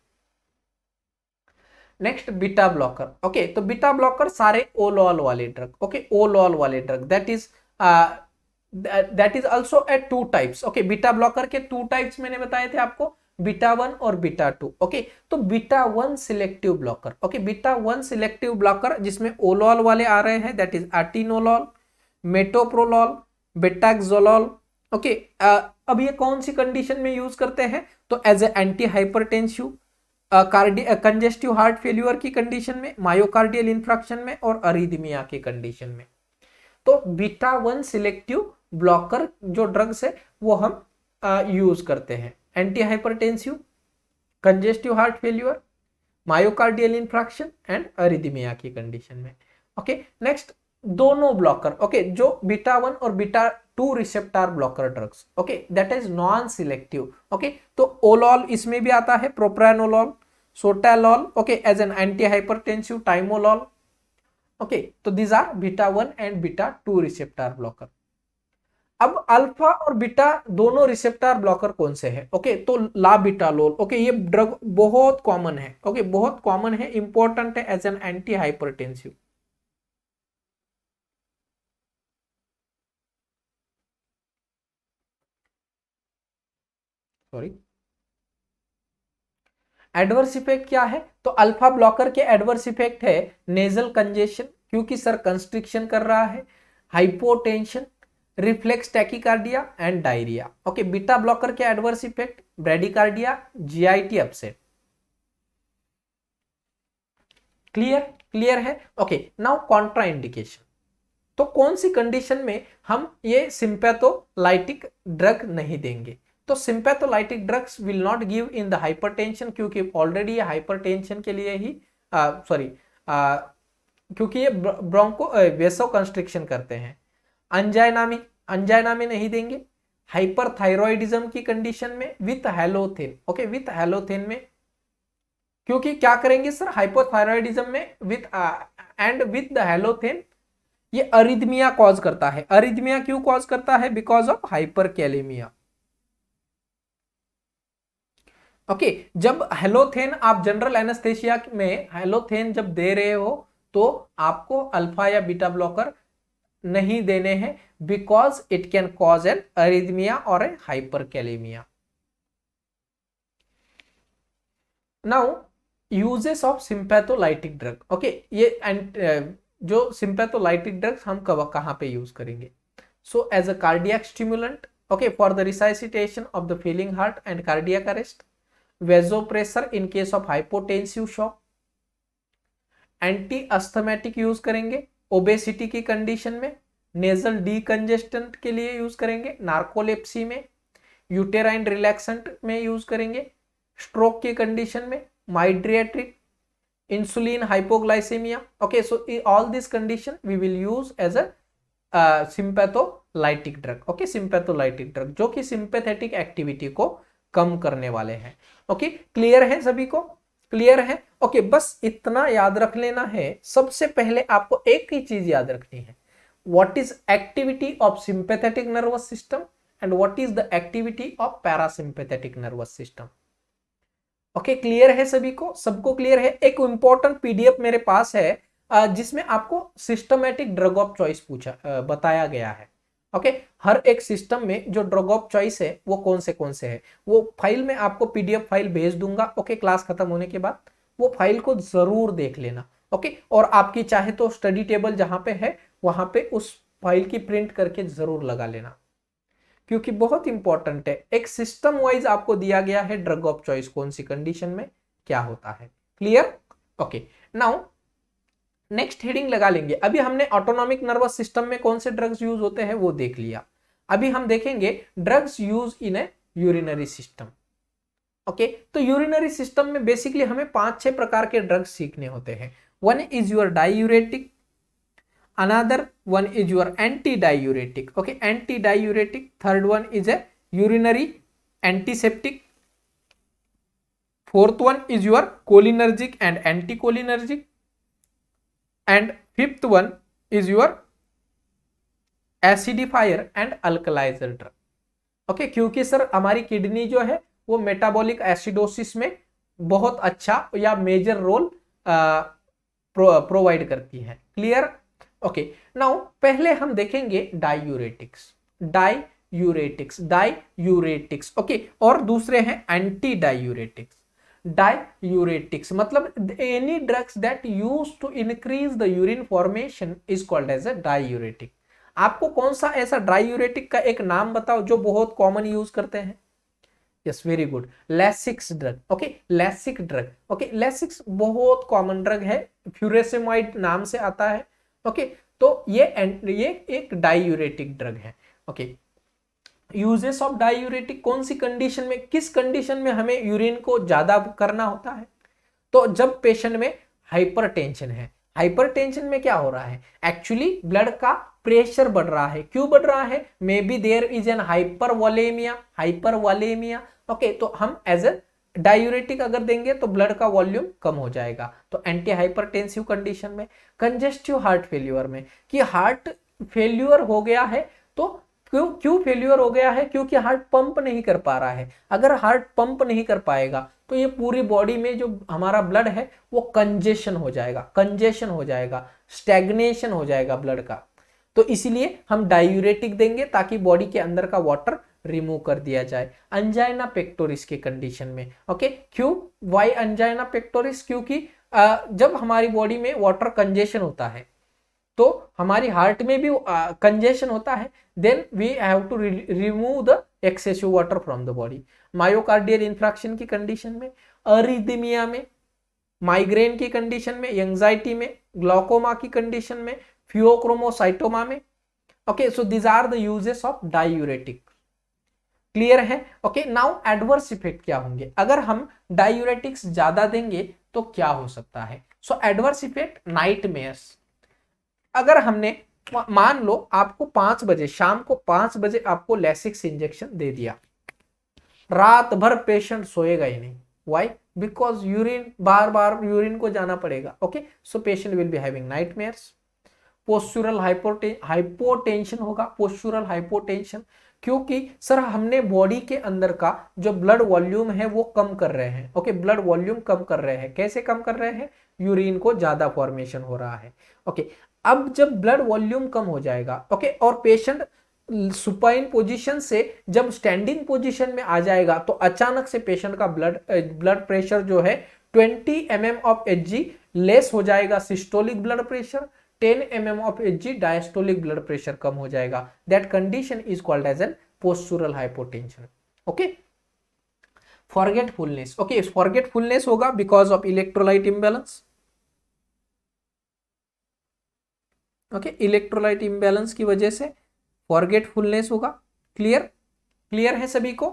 Next beta blocker. Okay तो बीटा ब्लॉकर सारे ओलॉल वाले ड्रग। ओके ओलॉल वाले drug that is also at two types. Okay beta blocker के टू टाइप्स मैंने बताए थे आपको, बीटा 1 और बीटा 2। ओके तो beta 1 selective blocker. Okay beta 1 selective blocker जिसमें ओलॉल वाले आ रहे हैं, that is atenolol, metoprolol, बेटाक्सोलॉल। Okay अब ये कौन सी कंडीशन में यूज करते हैं? तो as a anti hypertensive, congestive heart failure की कंडीशन में, मायोकार्डियल इंफ्रैक्शन में और अरिथमिया की कंडीशन में। तो बीटा 1 सिलेक्टिव ब्लॉकर जो ड्रग्स है वो हम यूज करते हैं anti hypertensive, congestive heart failure, myocardial infarction and arrhythmia की कंडीशन में। ओके, नेक्स्ट दोनों ब्लॉकर, ओके, जो बीटा 1 और beta 2 receptor blocker drugs, okay, that is non selective. Okay, तो ओलॉल इसमें भी आता है, propranolol, sotalol, okay, as an anti hypertensive, timolol. Okay, तो these are beta 1 and beta 2 receptor blocker. अब अल्फा और बीटा दोनों रिसेप्टर ब्लॉकर कौन से हैं? ओके, तो लाबिटालोल, ओके, ये ड्रग बहुत कॉमन है, ओके, बहुत कॉमन है, इंपॉर्टेंट है as an anti hypertensive. Sorry, adverse effect क्या है? तो अल्फा ब्लॉकर के एडवर्स इफेक्ट है नेजल कंजेशन, क्योंकि सर कंस्ट्रिक्शन कर रहा है, hypotension, reflex tachycardia and diarrhoea. Okay, beta blocker के adverse effect bradycardia, GIT upset. Clear है? Okay, now contraindication. तो कौन सी कंडीशन में हम ये सिंपैथोलाइटिक ड्रग नहीं देंगे? तो sympatholytic drugs will not give in the hypertension, क्योंकि ऑलरेडी ये हाइपरटेंशन के लिए ही क्योंकि ये ब्रोंको वेसो कंस्ट्रिक्शन करते हैं। अंजाइना में नहीं देंगे। हाइपरथायरॉयडिज्म की कंडीशन में with halothane, okay, with halothane में, क्योंकि क्या करेंगे सर, हाइपोथायरॉयडिज्म में विथ द हेलोथेन ये अरिथमिया कॉज करता है। अरिथमिया क्यों कॉज करता है? Because of hyperkalaemia. ओके, जब हेलोथेन आप जनरल एनेस्थेसिया में हेलोथेन जब दे रहे हो तो आपको अल्फा या बीटा ब्लॉकर नहीं देने हैं, because it can cause an arrhythmia और a hyperkalaemia. Now uses of sympatholytic drug. Okay, ये जो सिंपैथोलाइटिक ड्रग्स हम कहाँ पे यूज करेंगे? So as a cardiac stimulant, okay, for the resuscitation of the failing heart and cardiac arrest, vasopressor in case of hypotensive shock, anti asthmatic use करेंगे obesity की condition में, nasal decongestant के लिए use करेंगे, narcolepsy में, uterine relaxant में use करेंगे, stroke की कंडीशन में, माइड्रिएट्रिक, insulin hypoglycemia. Okay, so all this condition we will use as a sympatholytic drug. Okay, sympatholytic drug जो कि sympathetic activity को कम करने वाले हैं। ओके, क्लियर है सभी को? क्लियर है? ओके, बस इतना याद रख लेना है। सबसे पहले आपको एक ही चीज याद रखनी है, what is activity of sympathetic nervous system and what is the activity of parasympathetic nervous system. Okay, clear है सभी को? सबको क्लियर है? एक इंपॉर्टेंट पीडीएफ मेरे पास है जिसमें आपको सिस्टमैटिक ड्रग ऑफ चॉइस बताया गया है। ओके, हर एक सिस्टम में जो ड्रग ऑफ चॉइस है वो कौन से है, वो फाइल में आपको पीडीएफ फाइल भेज दूंगा। ओके, क्लास खत्म होने के बाद वो फाइल को जरूर देख लेना। ओके, और आपकी चाहे तो स्टडी टेबल जहां पे है वहां पे उस फाइल की प्रिंट करके जरूर लगा लेना, क्योंकि बहुत इंपॉर्टेंट है। एक सिस्टम वाइज आपको दिया गया है ड्रग ऑफ चॉइस कौन सी कंडीशन में क्या होता है। Clear? Okay, now next heading लगा लेंगे। अभी हमने ऑटोनॉमिक नर्वस सिस्टम में कौन से ड्रग्स यूज होते हैं वो देख लिया। अभी हम देखेंगे drugs use in A urinary system. Okay, तो यूरिनरी सिस्टम में बेसिकली हमें 5-6 प्रकार के ड्रग्स सीखने होते हैं। One is your diuretic, another one is your antidiuretic. Okay, antidiuretic. Third one is a urinary antiseptic. Fourth one is your cholinergic and anticholinergic, and fifth one is your acidifier and alkalizer drug. Okay, क्योंकि sir हमारी kidney जो है वो metabolic acidosis में बहुत अच्छा या major role provide करती है। क्लियर? ओके, नाउ पहले हम देखेंगे डायूरेटिक्स। ओके, और दूसरे हैं एंटी डायूरेटिक्स। डायूरेटिक्स मतलब any drugs that used to increase the urine formation is called as a diuretic. आपको कौन सा ऐसा डायूरेटिक का एक नाम बताओ जो बहुत कॉमन यूज करते हैं। Yes, very good, Lasix drug. Okay, LASIK drug. Okay, Lasix बहुत कॉमन ड्रग है, फ्यूरेसेमाइड नाम से आता है। ओके, तो ये एक डायूरेटिक ड्रग है। ओके, यूजेस ऑफ डायूरेटिक, कौन सी कंडीशन में, किस कंडीशन में हमें यूरिन को ज्यादा करना होता है। तो जब पेशेंट में हाइपरटेंशन है, हाइपरटेंशन में क्या हो रहा है, एक्चुअली ब्लड का प्रेशर बढ़ रहा है। क्यों बढ़ रहा है, maybe there is an hypervolemia, hypervolemia. Okay, तो हम एज ए डायूरेटिक अगर देंगे तो ब्लड का वॉल्यूम कम हो जाएगा। तो एंटी हाइपरटेंसिव कंडीशन में, कंजेस्टिव हार्ट फेल्यूर में, कि हार्ट फेल्यूर हो गया है, तो क्यों क्यों फेल्यूर हो गया है, क्योंकि हार्ट पंप नहीं कर पा रहा है। अगर हार्ट पंप नहीं कर पाएगा तो ये पूरी बॉडी में जो हमारा ब्लड है वो कंजेशन हो जाएगा, कंजेशन हो जाएगा, स्टैग्नेशन हो जाएगा ब्लड का। तो इसीलिए हम डायूरेटिक देंगे ताकि बॉडी के अंदर का वाटर रिमूव कर दिया जाए। अंजाइना पेक्टोरिस के कंडीशन में, ओके, क्यों, वाई अंजाइना पेक्टोरिस, क्योंकि जब हमारी बॉडी में वाटर कंजेशन होता है तो हमारी हार्ट में भी कंजेशन होता है, then we have to remove the excessive water from the body. Myocardial infraction की कंडीशन में, अरिदमिया में, माइग्रेन की कंडीशन में, एंजाइटी में, ग्लाकोमा की कंडीशन में, फियोक्रोमोसाइटोमा में। Okay, so these are the uses of diuretic. Clear है। ओके, नाउ एडवर्स इफेक्ट क्या होंगे अगर हम डायूरेटिक्स ज्यादा देंगे तो क्या हो सकता है। सो एडवर्स इफेक्ट, नाइटमेयर्स। अगर हमने मान लो आपको 5 बजे, शाम को 5 बजे आपको लेसिक्स इंजेक्शन दे दिया, रात भर पेशेंट सोएगा ही नहीं। Why, because urine, bar bar urine को जाना पड़ेगा। Okay, so patient will be having nightmares. Postural hypotension होगा, पोस्चुरल हाइपोटेंशन, क्योंकि सर हमने बॉडी के अंदर का जो ब्लड वॉल्यूम है वो कम कर रहे हैं। ओके, ब्लड वॉल्यूम कम कर रहे हैं, कैसे कम कर रहे हैं, यूरिन को ज्यादा फॉर्मेशन हो रहा है। ओके, अब जब ब्लड वॉल्यूम कम हो जाएगा, ओके, और पेशेंट सुपाइन पोजीशन से जब स्टैंडिंग पोजीशन में आ जाएगा तो अचानक से पेशेंट का ब्लड प्रेशर जो है 20 mm ऑफ Hg लेस हो जाएगा, systolic blood pressure 10 mm of Hg diastolic blood pressure कम हो जाएगा। That condition is called as an postural hypotension. Okay, forgetfulness, okay, forgetfulness होगा because of electrolyte imbalance. Okay, electrolyte imbalance की वजह से forgetfulness होगा। क्लियर, क्लियर है सभी को।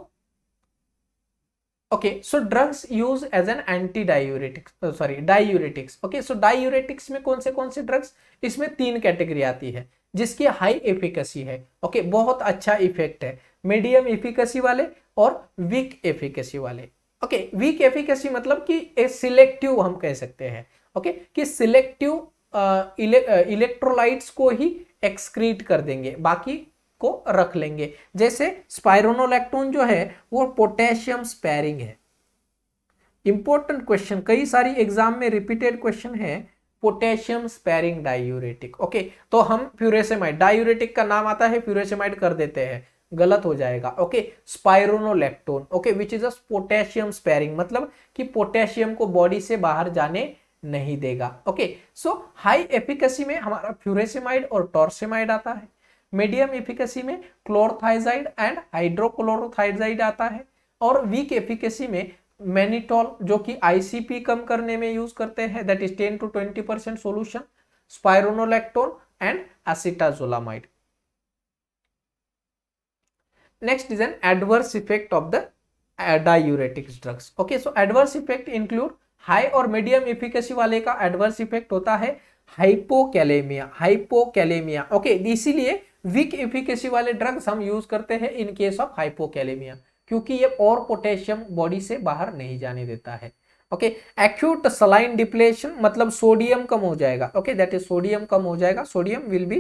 Okay, so drugs use as an anti diuretics, sorry diuretics. Okay, so diuretics में कौन से ड्रग्स, इसमें 3 कैटेगरी आती है जिसकी हाई एफिकेसी है। ओके, बहुत अच्छा इफेक्ट है, मीडियम एफिकेसी वाले और वीक एफिकेसी वाले। ओके, वीक एफिकेसी मतलब कि सिलेक्टिव हम कह सकते हैं। ओके, कि सिलेक्टिव इलेक्ट्रोलाइट्स को ही एक्सक्रीट कर देंगे, बाकी को रख लेंगे। जैसे स्पाइरोनोलैक्टोन जो है वो पोटेशियम स्पेरिंग है। इंपॉर्टेंट क्वेश्चन, कई सारी एग्जाम में रिपीटेड क्वेश्चन है, पोटेशियम स्पेरिंग डायूरेटिक। ओके, तो हम फ्यूरेसेमाइड, डायूरेटिक का नाम आता है फ्यूरेसेमाइड कर देते हैं, गलत हो जाएगा। Okay, spironolactone, okay, which is a potassium sparing, मतलब कि पोटेशियम को बॉडी से बाहर जाने नहीं देगा। ओके, सो हाई एफिकेसी में हमारा फ्यूरेसेमाइड और टॉर्सेमाइड आता है, मीडियम एफिकेसी में क्लोरथाइजाइड एंड हाइड्रोक्लोरोथाइजाइड आता है, और वीक एफिकेसी में मैनिटॉल जो कि आईसीपी कम करने में यूज करते हैं, that is 10 to 20% solution, spironolactone and acetazolamide. Next is an adverse effect of the diuretics drugs. Okay, so adverse effect include, high और मीडियम एफिकेसी वाले का एडवर्स इफेक्ट होता है हाइपोकैलेमिया, हाइपोकैलेमिया। ओके, इसीलिए वीक एफिकेसी वाले drugs हम use करते हैं इन केस ऑफ हाइपोकैलेमिया, क्योंकि ये और पोटेशियम बॉडी से बाहर नहीं जाने देता है। ओके, एक्यूट सलाइन डिप्लेशन मतलब सोडियम कम हो जाएगा। ओके, दैट इज सोडियम कम हो जाएगा, sodium will be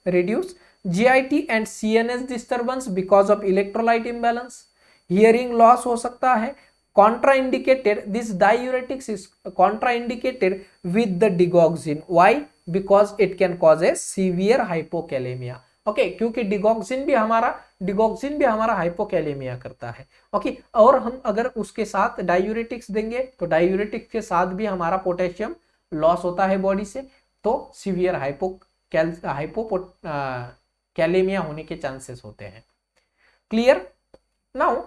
reduce. GIT and CNS disturbance because of electrolyte imbalance, hearing loss हो सकता है। Contraindicated, this diuretics is contraindicated with the digoxin. Why? Because it can cause a severe hypokalemia. Okay, क्योंकि digoxin भी हमारा hypokalemia करता है। Okay, और हम अगर उसके साथ डायूरेटिक्स देंगे तो डायूरेटिक्स के साथ भी हमारा पोटेशियम लॉस होता है बॉडी से, तो सीवियर कैलेमिया होने के चांसेस होते हैं। क्लियर। नाउ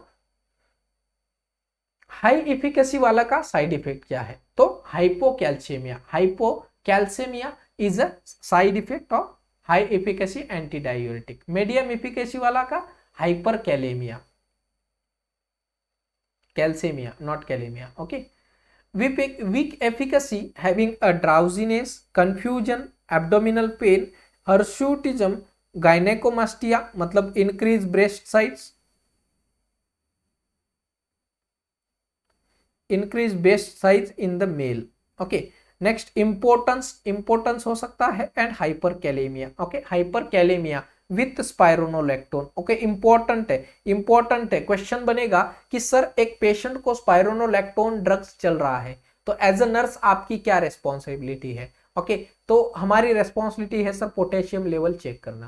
हाई एफिकेसी वाला का साइड इफेक्ट क्या है? तो hypocalcaemia. Hypocalcaemia is a side effect of high efficacy anti diuretic. Medium efficacy वाला का hyper kalaemia, calcaemia not kalaemia. Okay. weak efficacy having a drowsiness, confusion, abdominal pain, hirsutism, gynecomastia मतलब increase breast size, increase breast size in the male। okay, next importance हो सकता है and hyperkalemia। okay, hyperkalemia with spironolactone. Okay, important है question बनेगा कि sir एक patient को spironolactone drugs चल रहा है तो एज अ नर्स आपकी क्या रेस्पॉन्सिबिलिटी है? ओके, तो हमारी रेस्पॉन्सिबिलिटी है सर पोटेशियम लेवल चेक करना,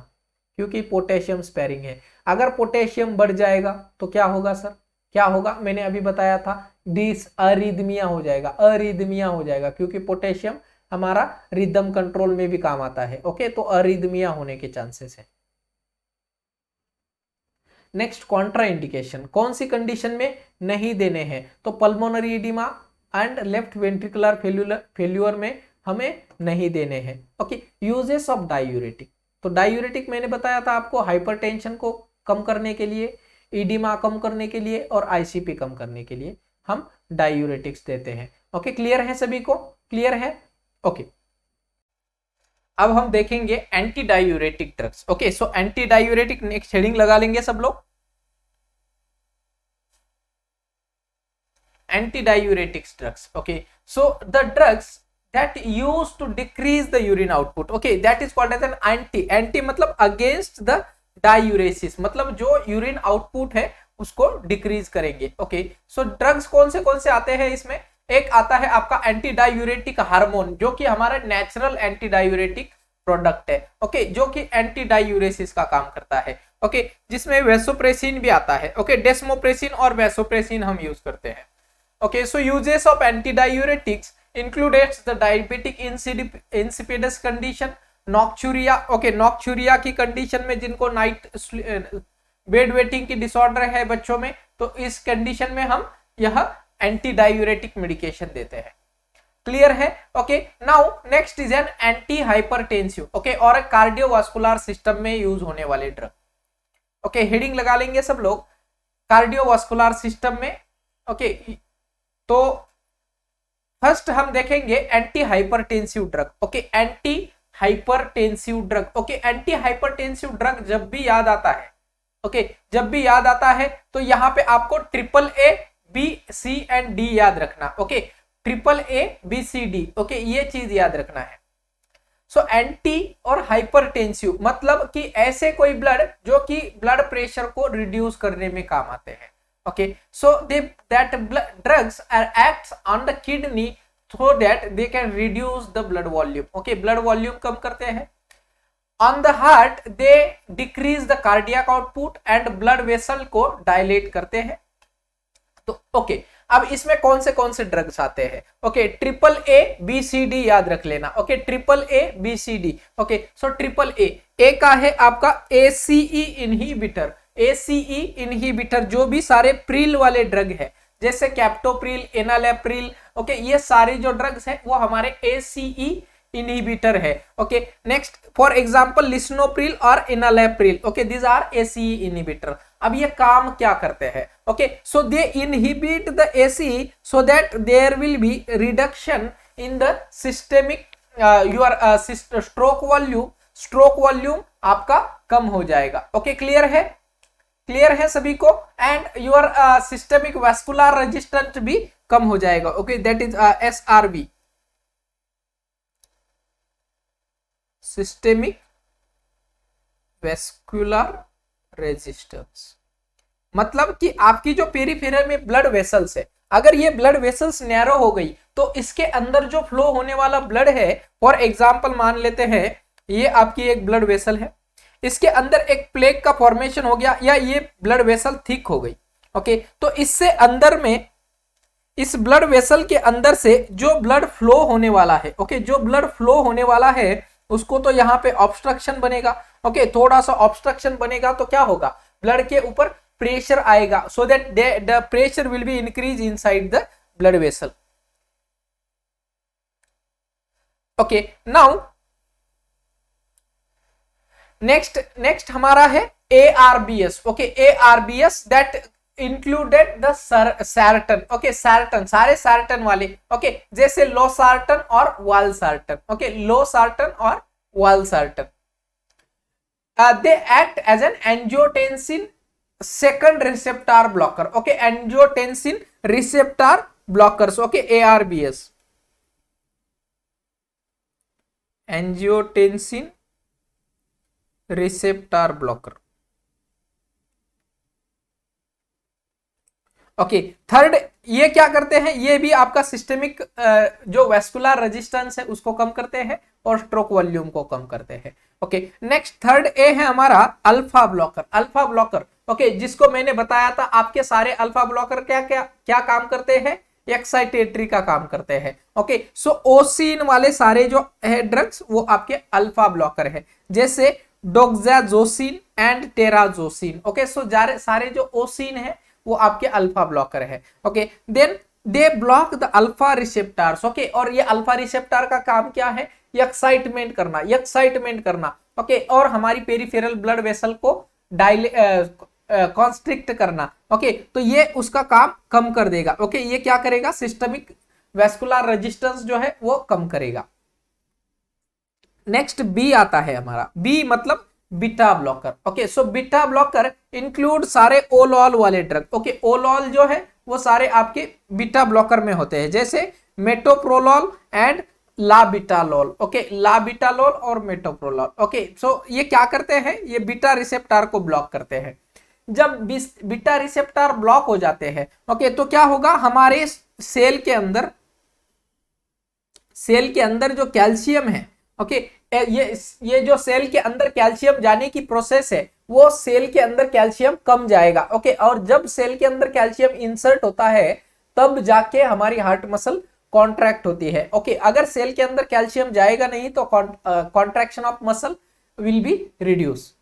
क्योंकि पोटेशियम स्पेरिंग है। अगर पोटेशियम बढ़ जाएगा तो क्या होगा सर? क्या होगा? मैंने अभी बताया था, अरिदमिया हो जाएगा, क्योंकि पोटेशियम हमारा रिदम कंट्रोल में भी काम आता है। ओके, तो अरिदमिया होने के चांसेस है। नेक्स्ट कॉन्ट्रा इंडिकेशन, कौन सी कंडीशन में नहीं देने हैं? तो pulmonary oedema and left ventricular failure में हमें नहीं देने हैं। ओके, यूजेस ऑफ डायूरेटिक, तो डायूरेटिक मैंने बताया था आपको हाइपरटेंशन को कम करने के लिए, एडिमा कम करने के लिए और आईसीपी कम करने के लिए हम डायूरेटिक्स देते हैं। ओके, क्लियर है सभी को? क्लियर है? ओके, अब हम देखेंगे anti diuretic drugs. Okay, so anti diuretic next heading लगा लेंगे सब लोग, anti diuretics drugs. Okay, so the drugs that used to decrease the urine output, okay, that is called as an anti मतलब against the diuresis, मतलब जो urine output है उसको decrease करेंगे। ओके, सो ड्रग्स कौन से आते हैं इसमें? एक आता है आपका एंटी डायूरेटिक हार्मोन, जो कि हमारा नेचुरल एंटी डायूरेटिक प्रोडक्ट है। ओके, जो कि एंटी डायूरेसिस का काम करता है। ओके, जिसमें वेसोप्रेसिन भी आता है। ओके, डेस्मोप्रेसिन और वेसोप्रेसिन हम यूज करते हैं। Okay, so uses of anti diuretics includes the diabetic insipidus condition, nocturia. Okay, nocturia की कंडीशन में जिनको नाइट बेड वेटिंग की डिसऑर्डर है बच्चों में, तो इस कंडीशन में हम यह एंटी डायूरेटिक मेडिकेशन देते हैं। क्लियर है? Okay, now next is an anti hypertensive. Okay, और कार्डियोवास्कुलर सिस्टम में यूज होने वाले ड्रग। ओके, हेडिंग लगा लेंगे सब लोग, कार्डियोवास्कुलर सिस्टम में। ओके, तो फर्स्ट हम देखेंगे anti hypertensive drug. Okay, anti hypertensive drug. Okay, anti hypertensive drug जब भी याद आता है, ओके, जब भी याद आता है तो यहाँ पे आपको AAA B C and D याद रखना। Okay, AAA B C D, okay, ये चीज याद रखना है। सो एंटी और हाइपरटेंसिव मतलब कि ऐसे कोई ब्लड जो कि ब्लड प्रेशर को रिड्यूस करने में काम आते हैं। Okay, so that drugs are acts on the kidney so that they can reduce the blood volume. Okay, blood volume कम करते हैं। On the heart they decrease the cardiac output and blood vessel को dilate करते हैं। तो okay, अब इसमें कौन से ड्रग्स आते हैं? Okay, AAA B C D याद रख लेना। Okay, AAA B C D। Okay, so AAA A का है आपका ACE इनहिबिटर। ACE इनहिबिटर जो भी सारे प्रिल वाले ड्रग है, जैसे कैप्टोप्रिल, एनालेप्रिल, ओके, ये सारे जो ड्रग्स है वो हमारे ACE इनहिबिटर है। Okay, next for example lisinopril और enalapril. Okay, this are ACE inhibitor. अब ये काम क्या करते हैं? Okay, so they inhibit the ACE so that there will be reduction in the systemic your stroke volume आपका कम हो जाएगा। ओके, क्लियर है? क्लियर है सभी को? And your systemic vascular resistance भी कम हो जाएगा। Okay, that is SRV, systemic vascular resistance. मतलब कि आपकी जो पेरिफेरल में ब्लड वेसल्स है, अगर ये ब्लड वेसल्स नैरो हो गई तो इसके अंदर जो फ्लो होने वाला ब्लड है, फॉर एग्जांपल मान लेते हैं ये आपकी एक ब्लड वेसल है, इसके अंदर एक प्लेग का फॉर्मेशन हो गया या ये ब्लड वेसल थिक हो गई। ओके, तो इससे अंदर में इस ब्लड वेसल के अंदर से जो ब्लड फ्लो होने वाला है, ओके, जो ब्लड फ्लो होने वाला है उसको तो यहाँ पे ऑब्स्ट्रक्शन बनेगा। ओके, थोड़ा सा ऑब्स्ट्रक्शन बनेगा तो क्या होगा, ब्लड के ऊपर प्रेशर आएगा, so that the pressure will be increase inside the blood vessel. Okay, now next हमारा है ARBS। Okay, ARBS that included the sartan. Okay, sartan, सारे सार्टन वाले। ओके, जैसे लो सार्टन और वाल सार्टन। ओके, लो सार्टन और वाल सार्टन, they act as an angiotensin second receptor blocker. Okay, angiotensin receptor blockers. Okay, ARBS, angiotensin receptor blocker. Okay, third ये क्या करते हैं, ये भी आपका सिस्टेमिक जो वेस्कुलर रेजिस्टेंस है उसको कम करते हैं और स्ट्रोक वॉल्यूम को कम करते हैं। ओके, नेक्स्ट थर्ड ए है हमारा alpha blocker. Alpha blocker, okay, जिसको मैंने बताया था आपके सारे अल्फा ब्लॉकर क्या क्या क्या काम करते हैं, एक्साइटेटरी का काम करते हैं। ओके, सो ओसिन वाले सारे जो है ड्रग्स वो आपके अल्फा ब्लॉकर है, जैसे doxazosin and terazosin. Okay, so सारे जो ओसिन है वो आपके अल्फा ब्लॉकर है। Okay, then they block the alpha receptors. Okay, और ये अल्फा रिसेप्टर का काम क्या है, एक्साइटमेंट करना, एक्साइटमेंट करना। ओके, और हमारी पेरिफेरल ब्लड वेसल को कॉन्स्ट्रिक्ट करना। ओके, तो ये उसका काम कम कर देगा। ओके, ये क्या करेगा, सिस्टमिक वेस्कुलर रेजिस्टेंस जो है वो कम करेगा। नेक्स्ट बी आता है हमारा, बी मतलब beta blocker. Okay, so beta blocker include सारे ओलॉल वाले ड्रग। ओके, ओलॉल जो है वो सारे आपके बीटा ब्लॉकर में होते हैं, जैसे मेटोप्रोलॉल एंड लाबिटालोल। ओके, लाबिटालोल और मेटोप्रोलॉल। ओके, सो ये क्या करते हैं, ये बीटा रिसेप्टर को ब्लॉक करते हैं। जब बीटा रिसेप्टर ब्लॉक हो जाते हैं, ओके, तो क्या होगा, हमारे सेल के अंदर जो कैल्शियम है, ओके, ये जो सेल के अंदर कैल्शियम जाने की प्रोसेस है वो सेल के अंदर कैल्शियम कम जाएगा। ओके, और जब सेल के अंदर कैल्शियम इंसर्ट होता है तब जाके हमारी हार्ट मसल कॉन्ट्रैक्ट होती है। ओके, अगर सेल के अंदर कैल्शियम जाएगा नहीं तो contraction of muscle will be reduce.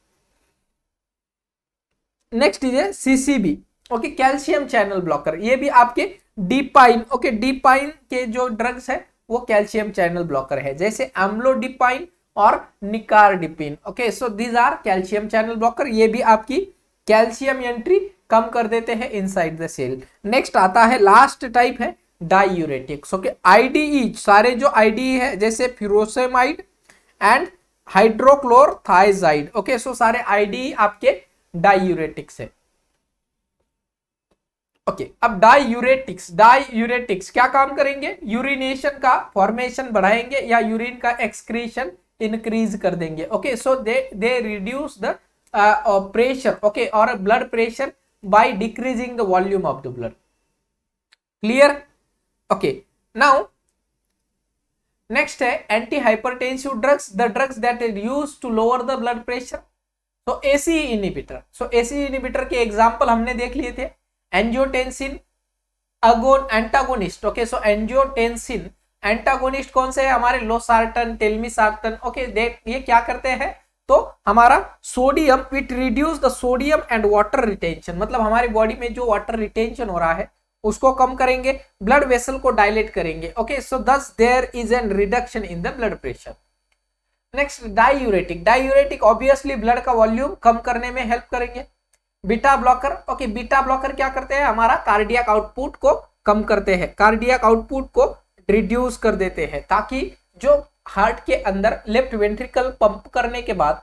Next is CCB। Okay, calcium channel blocker, ये भी आपके डिपाइन। ओके, डिपाइन के जो ड्रग्स है वो कैल्शियम चैनल ब्लॉकर है, जैसे एम्लोडिपाइन और nicardipine. Okay, so these are calcium channel blocker, ये भी आपकी कैल्शियम एंट्री कम कर देते हैं इनसाइड द सेल। नेक्स्ट आता है, लास्ट टाइप है डायूरेटिक्स। ओके, IDE, सारे जो IDE है जैसे फ्यूरोसेमाइड एंड हाइड्रोक्लोरथाइजाइड। ओके, सो सारे IDE आपके डायूरेटिक्स है। ओके, अब डायूरेटिक्स क्या काम करेंगे, यूरिनेशन का फॉर्मेशन बढ़ाएंगे या यूरिन का एक्सक्रीशन इंक्रीज कर देंगे। Okay, so they reduce the pressure, okay, और blood pressure by decreasing the volume of the blood. Clear? Okay, now next है anti hypertensive drugs, the drugs that is used to lower the blood pressure. तो ACE inhibitor, so ACE inhibitor के example हमने देख लिए थे, angiotensin antagonist. Okay, so angiotensin antagonist कौन से है, हमारे लोसार्टन, टेलमिसार्टन। ओके, ये क्या करते हैं, तो हमारा sodium, it reduce the sodium and water retention, मतलब हमारी बॉडी में जो वाटर रिटेंशन हो रहा है उसको कम करेंगे, ब्लड वेसल को डायलेट करेंगे। Okay, so thus there is an reduction in the blood pressure. Next diuretic obviously blood का वॉल्यूम कम करने में हेल्प करेंगे। Beta blocker, okay, beta blocker क्या करते हैं, हमारा कार्डियक आउटपुट को कम करते हैं, कार्डियक आउटपुट को रिड्यूस कर देते हैं, ताकि जो हार्ट के अंदर लेफ्ट वेंट्रिकल पंप करने के बाद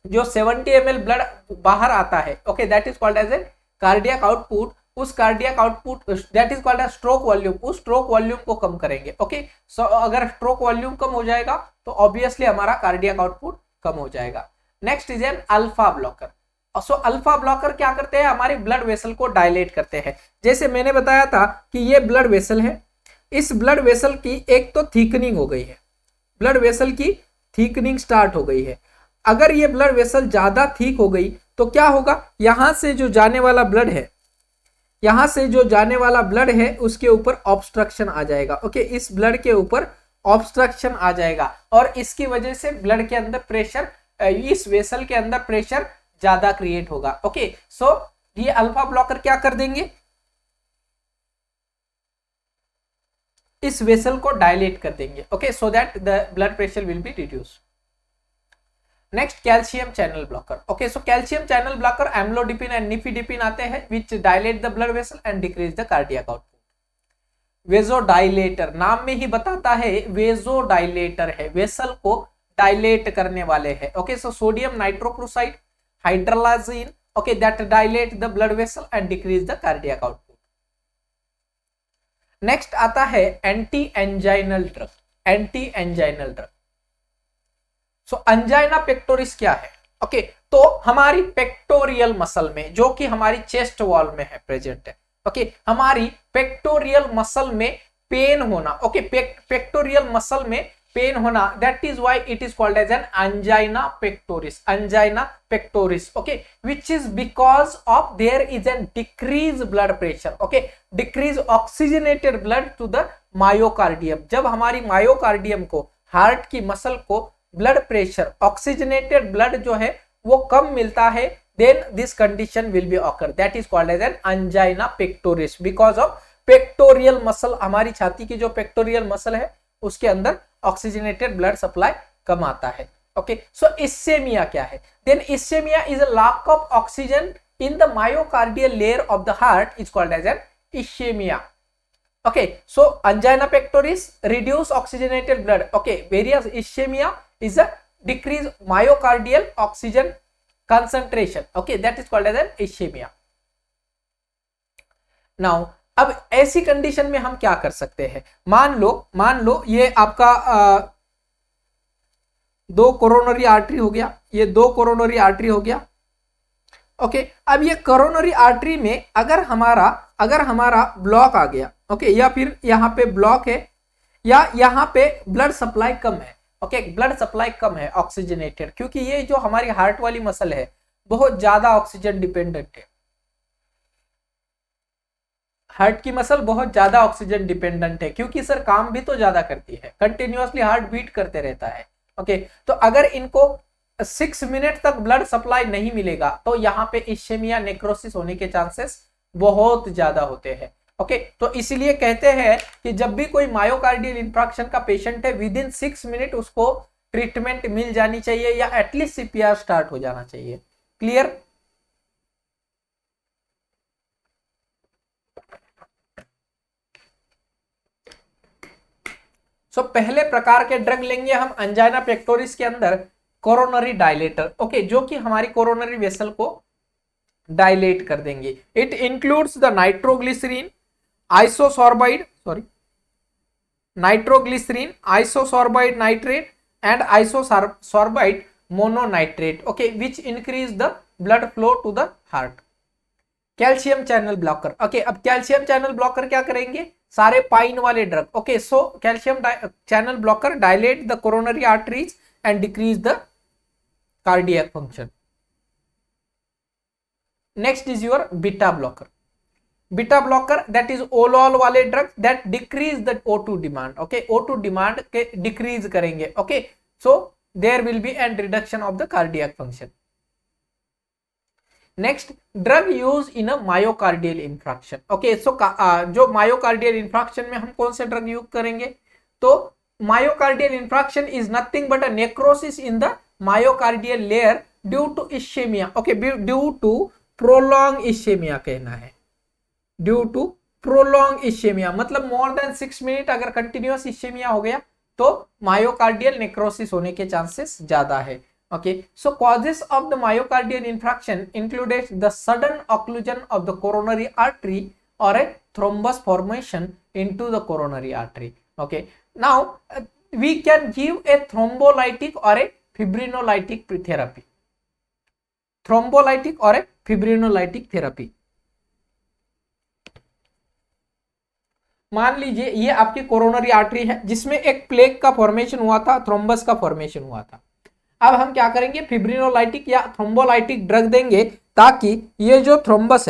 जो 70 ml ब्लड बाहर आता है, okay, that is called as a cardiac output. उस cardiac output that is called as stroke volume, उस स्ट्रोक वॉल्यूम को कम करेंगे। ओके, सो अगर स्ट्रोक वॉल्यूम कम हो जाएगा तो ऑब्वियसली हमारा कार्डियक आउटपुट कम हो जाएगा। Next is N alpha blocker. So alpha blocker क्या करते हैं, हमारे ब्लड वेसल को डायलेट करते हैं। जैसे मैंने बताया था कि ये ब्लड वेसल है, इस ब्लड वेसल की एक तो थिकनिंग हो गई है, ब्लड वेसल की थिकनिंग स्टार्ट हो गई है। अगर ये ब्लड वेसल ज्यादा थिक हो गई तो क्या होगा, यहां से जो जाने वाला ब्लड है, यहां से जो जाने वाला ब्लड है उसके ऊपर ऑब्स्ट्रक्शन आ जाएगा। ओके, इस ब्लड के ऊपर ऑब्स्ट्रक्शन आ जाएगा और इसकी वजह से ब्लड के अंदर प्रेशर, इस वेसल के अंदर प्रेशर ज्यादा क्रिएट होगा। ओके, सो ये अल्फा ब्लॉकर क्या कर देंगे, इस वेसल को डायलेट कर देंगे। Okay, so that the blood pressure will be reduce. Next calcium channel blocker. Okay, so calcium channel blocker amlodipine and nifedipine आते हैं which dilate the blood vessel and decrease the cardiac output. Vasodilator, नाम में ही बताता है vasodilator है, vessel को dilate करने वाले हैं। Okay, so sodium nitrochloride, hydralazine, okay, that dilate the blood vessel and decrease the cardiac output. Next आता है anti anginal drug. Anti anginal drug, so angina pectoris क्या है? ओके, तो हमारी पेक्टोरियल मसल में, जो कि हमारी चेस्ट वॉल में है, प्रेजेंट है। ओके, हमारी पेक्टोरियल मसल में पेन होना। ओके, पेक्टोरियल मसल में पेन होना, that is why it is called as an angina pectoris. Angina pectoris, okay, which is because of there is an decrease blood pressure. Okay, decrease oxygenated blood to the myocardium. जब हमारी myocardium को, heart की muscle को blood pressure, oxygenated blood जो है वो कम मिलता है, then this condition will be occur, that is called as an angina pectoris because of pectoral muscle। हमारी छाती की जो pectoral muscle है उसके अंदर ऑक्सीजनेटेड ब्लड सप्लाई कम आता है। ओके, सो इस्केमिया क्या है? Then ischemia is a lack of oxygen in the myocardial layer of the heart is called as an ischemia. Okay, so angina pectoris reduce oxygenated blood, okay, whereas ischemia is a decrease myocardial oxygen concentration, okay, that is called as an ischemia। now अब ऐसी condition में हम क्या कर सकते हैं? मान लो ये आपका दो कोरोनरी आर्टरी हो गया, ये दो कोरोनरी आर्टरी हो गया। ओके, अब ये कोरोनरी आर्टरी में अगर हमारा ब्लॉक आ गया, ओके, या फिर यहाँ पे ब्लॉक है या यहाँ पे ब्लड सप्लाई कम है। ओके, ब्लड सप्लाई कम है ऑक्सीजनेटेड, क्योंकि ये जो हमारी हार्ट वाली मसल है बहुत ज्यादा ऑक्सीजन डिपेंडेंट है। हार्ट की मसल बहुत ज्यादा ऑक्सीजन डिपेंडेंट है, क्योंकि सर काम भी तो ज्यादा करती है, कंटिन्यूअसली हार्ट बीट करते रहता है। ओके, तो अगर इनको 6 मिनट तक ब्लड सप्लाई नहीं मिलेगा तो यहाँ पे इस्केमिया नेक्रोसिस होने के चांसेस बहुत ज्यादा होते हैं। ओके, तो इसीलिए कहते हैं कि जब भी कोई मायोकार्डियल इंफ्राक्शन का पेशेंट है, विद इन 6 मिनट उसको ट्रीटमेंट मिल जानी चाहिए या एटलीस्ट सीपीआर स्टार्ट हो जाना चाहिए। क्लियर? सो पहले प्रकार के ड्रग लेंगे हम अंजाइना पेक्टोरिस के अंदर कोरोनरी डायलेटर। ओके, जो कि हमारी कोरोनरी वेसल को डायलेट कर देंगे। It includes the nitroglycerin, nitroglycerin, isosorbide nitrate and isosorbide mononitrate, okay, which increase the blood flow to the heart. Calcium channel blocker. Okay, अब calcium channel blocker क्या करेंगे? सारे पाइन वाले drug. Okay, so calcium channel blocker dilate the coronary arteries and decrease the cardiac function. Next is your beta blocker. Beta blocker that is olol वाले drug that decrease the O2 demand. Okay, O2 demand के decrease करेंगे। Okay, so there will be an reduction of the cardiac function. Next, drug use in a myocardial infarction. Okay, so जो myocardial इंफ्राक्शन में हम कौन से drug use करेंगे? तो myocardial infarction is nothing but a necrosis in the myocardial layer due to ischaemia. Okay, due to prolong ischaemia कहना है, due to prolong ischaemia, मतलब मोर देन 6 मिनट अगर कंटिन्यूअस इस्केमिया हो गया तो मायोकार्डियल नेक्रोसिस होने के चांसेस ज्यादा है। Okay, so causes of the myocardial infarction includes the sudden occlusion of the coronary artery or a thrombus formation into the coronary artery. Okay, now we can give a thrombolytic or a fibrinolytic therapy. Thrombolytic or a fibrinolytic therapy. मान लीजिए ये आपकी coronary artery है जिसमें एक plague का formation हुआ था, थ्रोम्बस का फॉर्मेशन हुआ था। अब हम क्या करेंगे? फिब्रिनोलाइटिक या थ्रोम्बोलाइटिक ड्रग देंगे ताकि ये जो थ्रोम्बस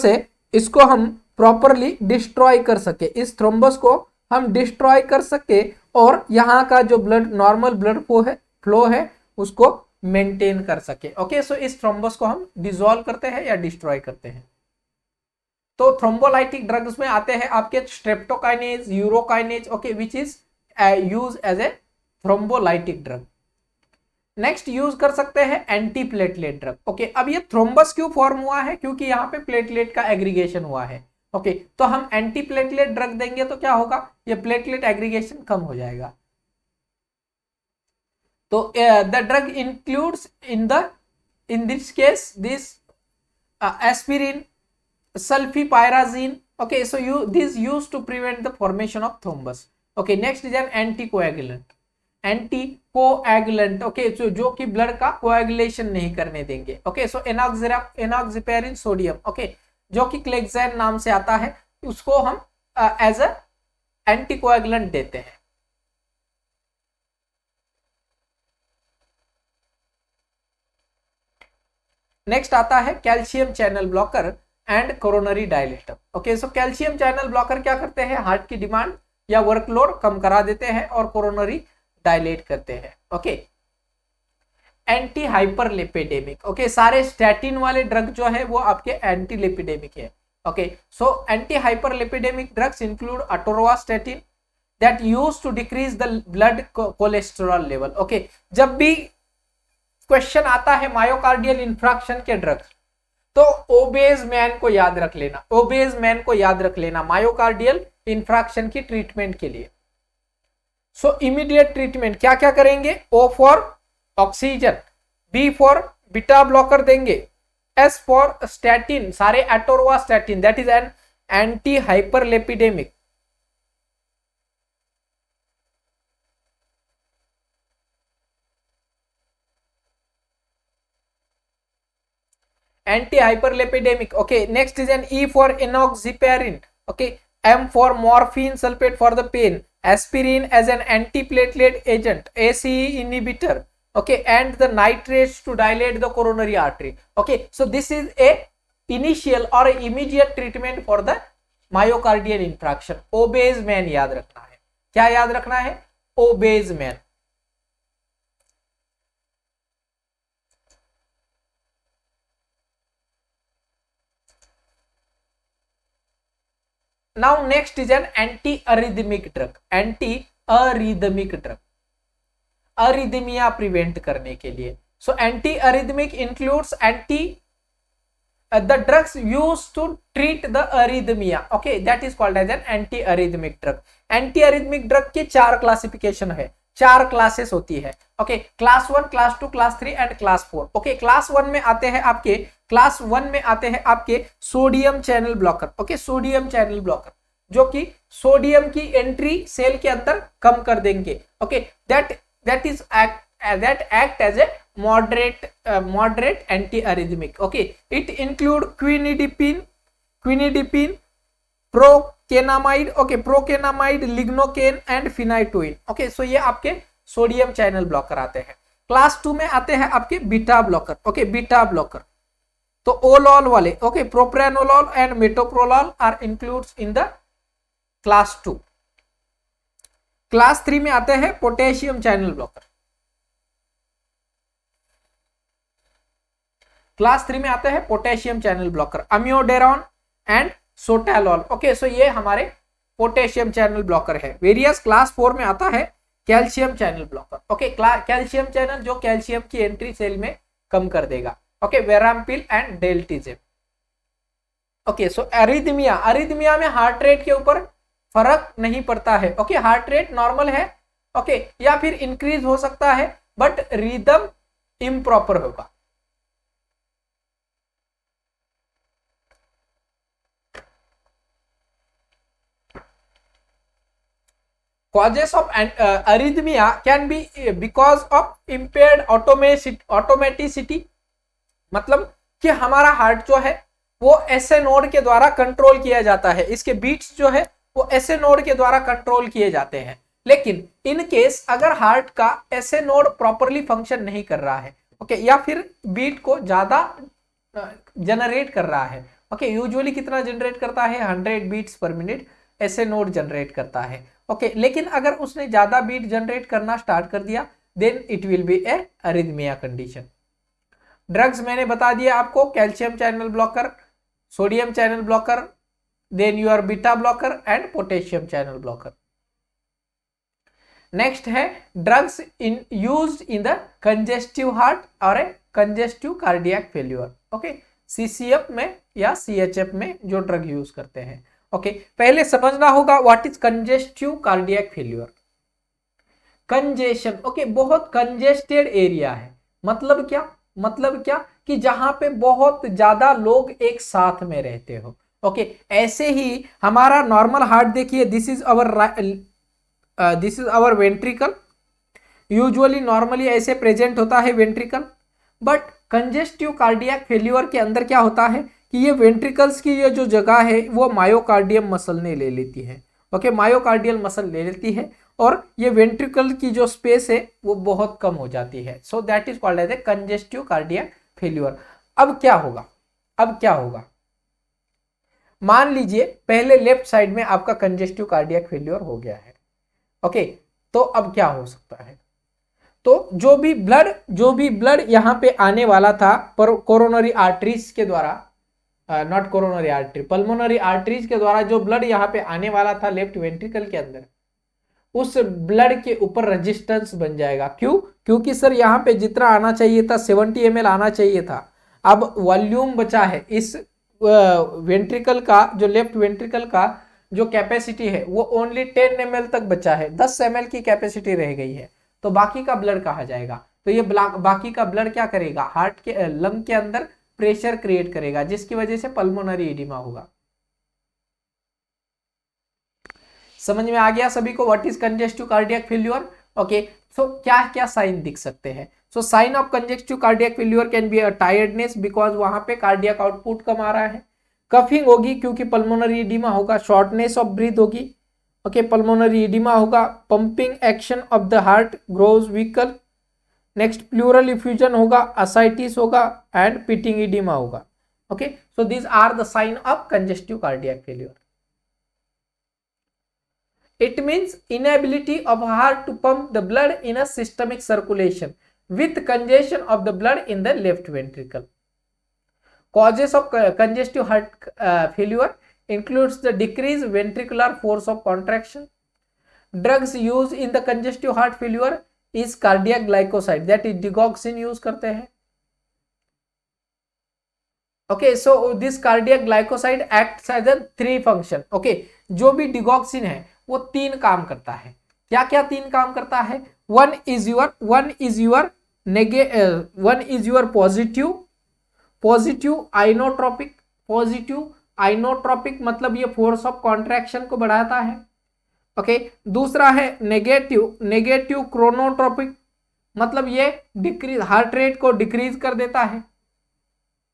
है इसको हम प्रॉपरली डिस्ट्रॉय कर सके, इस थ्रोम्बस को हम डिस्ट्रॉय कर सके और यहाँ का जो ब्लड नॉर्मल ब्लड फ्लो है उसको मेंटेन कर सके। ओके, सो इस थ्रोम्बस को हम डिसॉल्व करते हैं या डिस्ट्रॉय करते हैं। तो थ्रोम्बोलाइटिक ड्रग्स में आते हैं आपके streptokinase, urokinase, okay, which is use as a thrombolytic drug. Next use कर सकते हैं एंटी प्लेटलेट ड्रग। ओके, अब ये थ्रोम्बस क्यों फॉर्म हुआ है? क्योंकि यहाँ पे प्लेटलेट का एग्रीगेशन हुआ है। ओके, तो हम एंटी प्लेटलेट ड्रग देंगे तो क्या होगा? ये प्लेटलेट एग्रीगेशन कम हो जाएगा। तो the drug includes in this case this aspirin, sulfipyrazine. Okay, so this used to prevent the formation of thrombus. Okay, next is an anticoagulant. Anticoagulant, okay, जो कि ब्लड का कोएगुलेशन नहीं करने देंगे। ओके, सो एनॉक्सिपेरिन sodium, okay, जो कि क्लेक्सैन नाम से आता है, उसको हम एज अ एंटीकोएगुलेंट देते हैं। नेक्स्ट आता है calcium channel blocker and coronary dilator. Okay, so calcium channel blocker क्या करते हैं? हार्ट की डिमांड या वर्कलोड कम करा देते हैं और कोरोनरी डायलेट करते हैं। ओके, एंटी हाइपरलिपिडेमिक, ओके, सारे स्टैटिन वाले ड्रग जो है वो आपके एंटी लिपिडेमिक है। Okay, so anti hyperlipidaemic drugs include atorvastatin that used to decrease the blood cholesterol level. Okay, जब भी क्वेश्चन आता है मायोकार्डियल इंफ्राक्शन के ड्रग्स, तो ओबेज मैन को याद रख लेना, ओबेज मैन को याद रख लेना मायोकार्डियल इंफ्राक्शन की ट्रीटमेंट के लिए। सो इमीडिएट ट्रीटमेंट क्या क्या करेंगे? O for oxygen, B for beta blocker देंगे, एस फॉर स्टैटिन, सारे atorvastatin that is an anti hyperlipidaemic. Anti-hyperlipidemic. Okay, next is an E for enoxaparin. Okay, M for morphine sulfate for the pain, aspirin as an antiplatelet agent, ACE inhibitor. Okay, and the nitrates to dilate the coronary artery. Okay, so this is a initial or immediate treatment for the myocardial infarction. Obese man याद रखना है। क्या याद रखना है? Obese man. Now next is an anti-arrhythmic drug. Anti-arrhythmic drug, arrhythmia prevent करने के लिए। So anti arrhythmic includes the drugs used to treat the arrhythmia. Okay, that is called as an anti-arrhythmic drug. Anti-arrhythmic drug के 4 classification है, 4 classes होती है। Okay, class 1, class 2, class 3 and class 4। Okay, class 1 में आते हैं आपके sodium channel blocker. Okay, sodium channel blocker जो कि सोडियम की एंट्री सेल के अंदर कम कर देंगे। Okay, that act as a moderate anti-arrhythmic. Okay, it include quinidipine, procainamide, okay, lignocaine and phenytoin. Okay, so ये आपके सोडियम चैनल ब्लॉकर आते हैं। क्लास 2 में आते हैं आपके beta blocker. Okay, beta blocker तो ओलॉल वाले, okay, propranolol and metoprolol are includes in the class 2। Class 3 में आते हैं पोटेशियम चैनल ब्लॉकर। क्लास 3 में आते हैं potassium channel blocker, amiodarone and sotalol. Okay, so ये हमारे पोटेशियम चैनल ब्लॉकर है। वेरियस क्लास 4 में आता है calcium channel blocker. Okay, calcium channel जो कैल्शियम की एंट्री सेल में कम कर देगा। Okay, verapamil and diltiazem. Okay, so arrhythmia में हार्ट रेट के ऊपर फर्क नहीं पड़ता है। ओके, हार्ट रेट नॉर्मल है, ओके, या फिर इंक्रीज हो सकता है, बट रिदम इम्प्रॉपर होगा। Causes of arrhythmia can be because of impaired automaticity, मतलब कि हमारा हार्ट जो है वो एसए नोड के द्वारा कंट्रोल किया जाता है, इसके बीट्स जो है वो एसए नोड के द्वारा कंट्रोल किए जाते हैं। लेकिन इन केस अगर हार्ट का एसए नोड प्रॉपरली फंक्शन नहीं कर रहा है, ओके, या फिर बीट को ज्यादा जनरेट कर रहा है, ओके, यूजुअली कितना जनरेट करता है? 100 बीट्स पर मिनट। ऐसे नोड जनरेट करता है। ओके, लेकिन अगर उसने ज्यादा बीट जनरेट करना स्टार्ट कर दिया then it will be a arrhythmia condition. Drugs मैंने बता दिया आपको, calcium channel blocker, sodium channel blocker, then your beta blocker and potassium channel blocker. Next है drugs in used in the congestive heart और a congestive cardiac failure. Okay, CCF में या CHF में जो ड्रग यूज करते हैं। Okay, पहले समझना होगा what is congestive cardiac failure. Congestion, okay, बहुत कंजेस्टेड एरिया है। मतलब क्या कि जहां पे बहुत ज्यादा लोग एक साथ में रहते हो। ओके, ऐसे ही हमारा नॉर्मल हार्ट देखिए, this is our ventricle. Usually normally ऐसे प्रेजेंट होता है ventricle, but congestive cardiac failure के अंदर क्या होता है कि ये वेंट्रिकल्स की ये जो जगह है वो मायोकार्डियम मसल ने ले लेती है। ओके, मायोकार्डियल मसल ले लेती है और ये वेंट्रिकल की जो स्पेस है वो बहुत कम हो जाती है। So that is called as a congestive cardiac failure. अब क्या होगा, मान लीजिए पहले लेफ्ट साइड में आपका कंजेस्टिव कार्डियक फेल्यूर हो गया है। ओके, तो अब क्या हो सकता है, तो जो भी ब्लड यहां पे आने वाला था पर कोरोनरी आर्टरीज के द्वारा, not coronary artery, pulmonary arteries के द्वारा जो ब्लड यहां पे आने वाला था लेफ्ट वेंट्रिकल के अंदर, उस ब्लड के ऊपर रेजिस्टेंस बन जाएगा। क्योंकि सर यहाँ पे जितना आना चाहिए था 70 ml आना चाहिए था, अब वॉल्यूम बचा है इस वेंट्रिकल का, जो लेफ्ट वेंट्रिकल का जो कैपेसिटी है वो ओनली 10 ml तक बचा है, 10 ml की कैपेसिटी रह गई है। तो बाकी का ब्लड कहाँ जाएगा, तो ये बाकी का ब्लड क्या करेगा, हार्ट के लंग के अंदर प्रेशर क्रिएट करेगा, जिसकी वजह से पल्मोनरी एडिमा होगा। समझ में आ गया सभी को what is congestive cardiac failure. Okay, so क्या क्या साइन दिख सकते हैं। So sign of congestive cardiac failure can be a tiredness, because वहां पे कार्डियक आउटपुट कम आ रहा है। कफिंग होगी क्योंकि पल्मोनरी एडिमा होगा। शॉर्टनेस ऑफ ब्रीथ होगी। ओके, पल्मोनरी एडिमा होगा। Pumping action of the heart grows weaker. Next pleural effusion होगा, असाइटिस होगा एंड पिटिंग एडिमा होगा। Okay, so these are the sign of congestive cardiac failure. It means inability of heart to pump the blood in a systemic circulation with congestion of the blood in the left ventricle. Causes of congestive heart failure includes the decreased ventricular force of contraction. Drugs used in the congestive heart failure is cardiac glycoside, that is digoxin use करते हैं। Okay, so this cardiac glycoside acts as a 3 function. Okay, जो भी digoxin है वो 3 काम करता है। क्या क्या 3 काम करता है, one is your positive inotropic, मतलब ये फोर्स ऑफ कॉन्ट्रैक्शन को बढ़ाता है। ओके, दूसरा है नेगेटिव क्रोनोट्रोपिक, मतलब ये डिक्रीज हार्ट रेट को डिक्रीज कर देता है।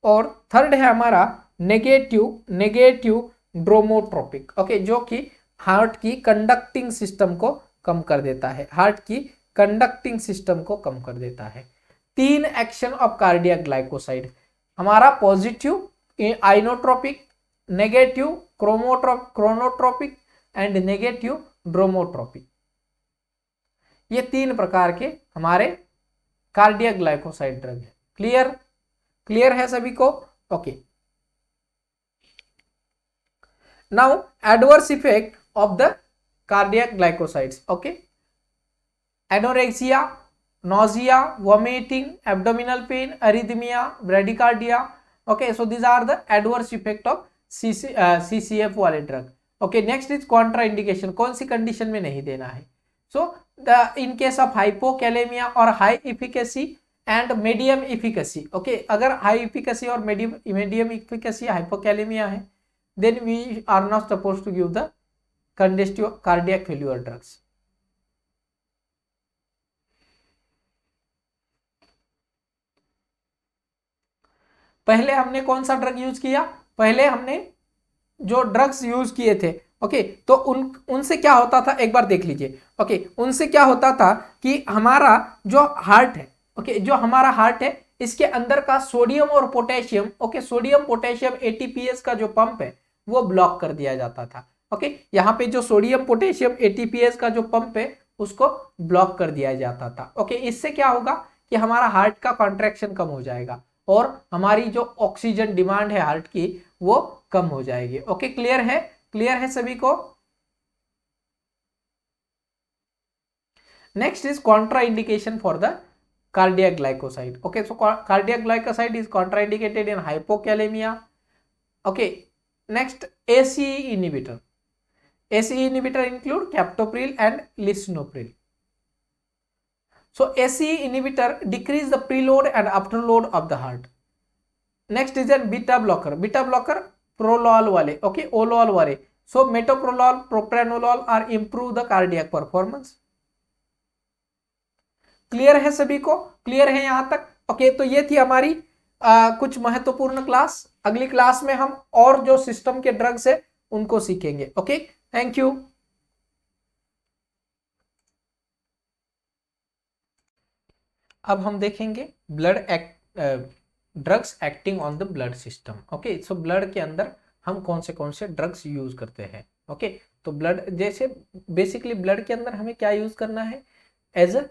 और थर्ड है हमारा नेगेटिव ड्रोमोट्रोपिक, ओके, जो कि हार्ट की कंडक्टिंग सिस्टम को कम कर देता है, हार्ट की कंडक्टिंग सिस्टम को कम कर देता है। 3 एक्शन ऑफ कार्डियक ग्लाइकोसाइड हमारा positive inotropic, negative chronotropic and negative dromotropic, ये 3 प्रकार के हमारे कार्डियक ग्लाइकोसाइड ड्रग है। क्लियर है सभी को। Okay, now adverse effect of the cardiac glycosides. Okay, anorexia, nausea, vomiting, abdominal pain, arrhythmia, bradycardia. Okay, so these are the adverse effect of CCF वाले drug. Okay, next is contraindication, कौन सी condition में नहीं देना है। So the in case of hypokalemia or high efficacy and medium efficacy. Okay, अगर high efficacy और medium efficacy hypokalemia है, then we are not supposed to give the congestive cardiac failure drugs. पहले हमने कौन सा ड्रग यूज किया, पहले हमने जो ड्रग्स यूज किए थे। ओके, तो उनसे क्या होता था एक बार देख लीजिए। ओके, उनसे क्या होता था कि हमारा जो हार्ट है, ओके, जो हमारा हार्ट है इसके अंदर का सोडियम और potassium, okay, sodium potassium ATPase का जो पंप है वो ब्लॉक कर दिया जाता था। ओके, यहाँ पे जो सोडियम पोटेशियम एटीपीएस का जो पंप है उसको ब्लॉक कर दिया जाता था। ओके, इससे क्या होगा कि हमारा हार्ट का कॉन्ट्रैक्शन कम हो जाएगा और हमारी जो ऑक्सीजन डिमांड है हार्ट की वो कम हो जाएगी। ओके, क्लियर है? क्लियर है सभी को? Next is contraindication for the cardiac glycoside. Okay, so cardiac glycoside is contraindicated in hypokalemia. Okay, next ACE inhibitor. ACE inhibitor include captopril and lisinopril. So ACE inhibitor decrease the preload and afterload of the heart. Next is a beta blocker. Beta blocker prolol wale. Okay, olol wale. So metoprolol, propranolol are improve the cardiac performance. Clear है सभी को? Clear है यहां तक? Okay, तो ये थी हमारी कुछ महत्वपूर्ण क्लास। अगली क्लास में हम और जो सिस्टम के ड्रग्स है उनको सीखेंगे। Okay, thank you. अब हम देखेंगे blood drugs acting on the blood system. Okay, so blood के अंदर हम कौन से ड्रग्स यूज करते हैं। ओके, तो ब्लड जैसे बेसिकली ब्लड के अंदर हमें क्या यूज करना है एज अ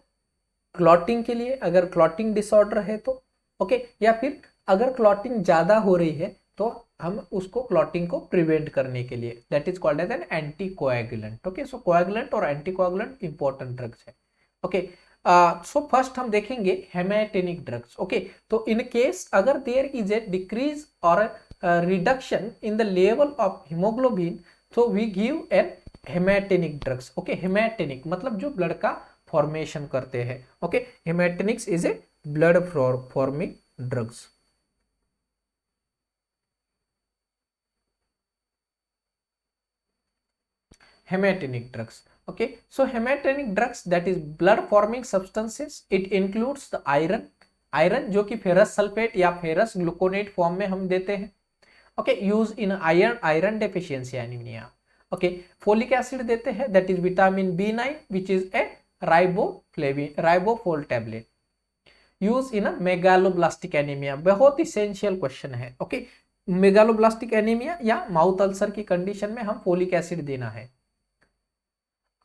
क्लॉटिंग के लिए, अगर क्लॉटिंग डिसऑर्डर है तो। ओके, या फिर अगर क्लॉटिंग ज्यादा हो रही है तो हम उसको क्लॉटिंग को प्रिवेंट करने के लिए, that is called as an anticoagulant. Okay, so coagulant और एंटीकोएगुलेंट इंपॉर्टेंट ड्रग्स है। ओके, सो फर्स्ट हम देखेंगे हेमेटेनिक ड्रग्स। ओके, तो इन केस अगर देयर इज ए डिक्रीज और reduction in the level of haemoglobin, तो we give an haematinic drugs. Okay, haematinic मतलब जो ब्लड का फॉर्मेशन करते हैं। Okay, haematinics is a blood forming drugs. hematinic drugs. Okay, so hematinic drugs, that is blood forming substances, it includes the iron जो कि ferrous sulphate या ferrous gluconate form में हम देते हैं। Okay, use in iron deficiency anaemia. Okay, folic acid देते हैं, that is vitamin B9 which is a राइबोफोल tablet. Use in megaloblastic anaemia, बहुत इसेंशियल क्वेश्चन है। ओके, मेगालोब्लास्टिक एनीमिया या माउथ अल्सर की कंडीशन में हम फोलिक एसिड देना है।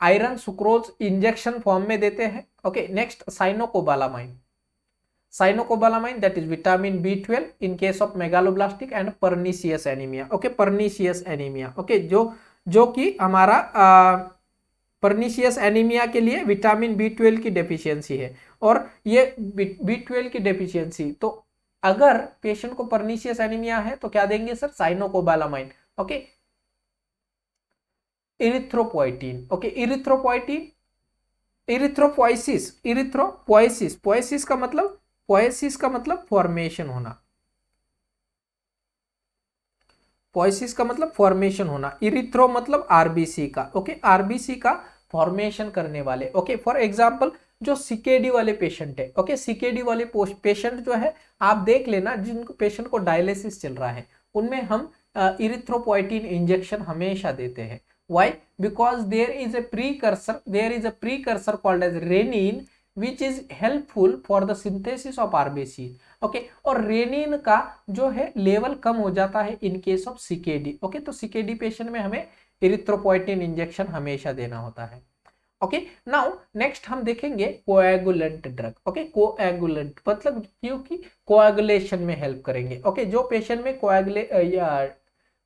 आयरन सुक्रोज इंजेक्शन फॉर्म में देते हैं। Okay, next साइनोकोबालामाइन that is vitamin B12 in case of megaloblastic and pernicious anaemia. Okay, pernicious anaemia. Okay, जो कि हमारा पर्निशियस एनीमिया के लिए विटामिन B12 की डेफिशिएंसी है। और ये B12 की डेफिशिएंसी, तो अगर पेशेंट को पर्निशियस एनीमिया है तो क्या देंगे sir? साइनोकोबालामाइन। Okay, erythropoietin. Okay, erythropoiesis का मतलब फॉर्मेशन होना। पोइसिस का मतलब फॉर्मेशन होना। इरिथ्रो मतलब आरबीसी का। ओके, आरबीसी का फॉर्मेशन करने वाले। ओके, फॉर एग्जांपल जो सीकेडी वाले पेशेंट है, ओके, सीकेडी वाले पेशेंट जो है आप देख लेना, जिनको पेशेंट को डायलिसिस चल रहा है उनमें हम इरिथ्रोपोइटिन इंजेक्शन हमेशा देते हैं। Why? Because there is a precursor called as renin which is helpful for the synthesis of RBC. Okay, और रेनिन का जो है लेवल कम हो जाता है इन केस ऑफ सीकेडी। ओके, तो सीकेडी पेशेंट में हमें इरिथ्रोपोइटिन इंजेक्शन हमेशा देना होता है। ओके, नाउ नेक्स्ट हम देखेंगे कोएगुलेंट ड्रग। ओके, कोएगुलेंट मतलब क्योंकि कोएगुलेशन में हेल्प करेंगे। ओके, जो पेशेंट में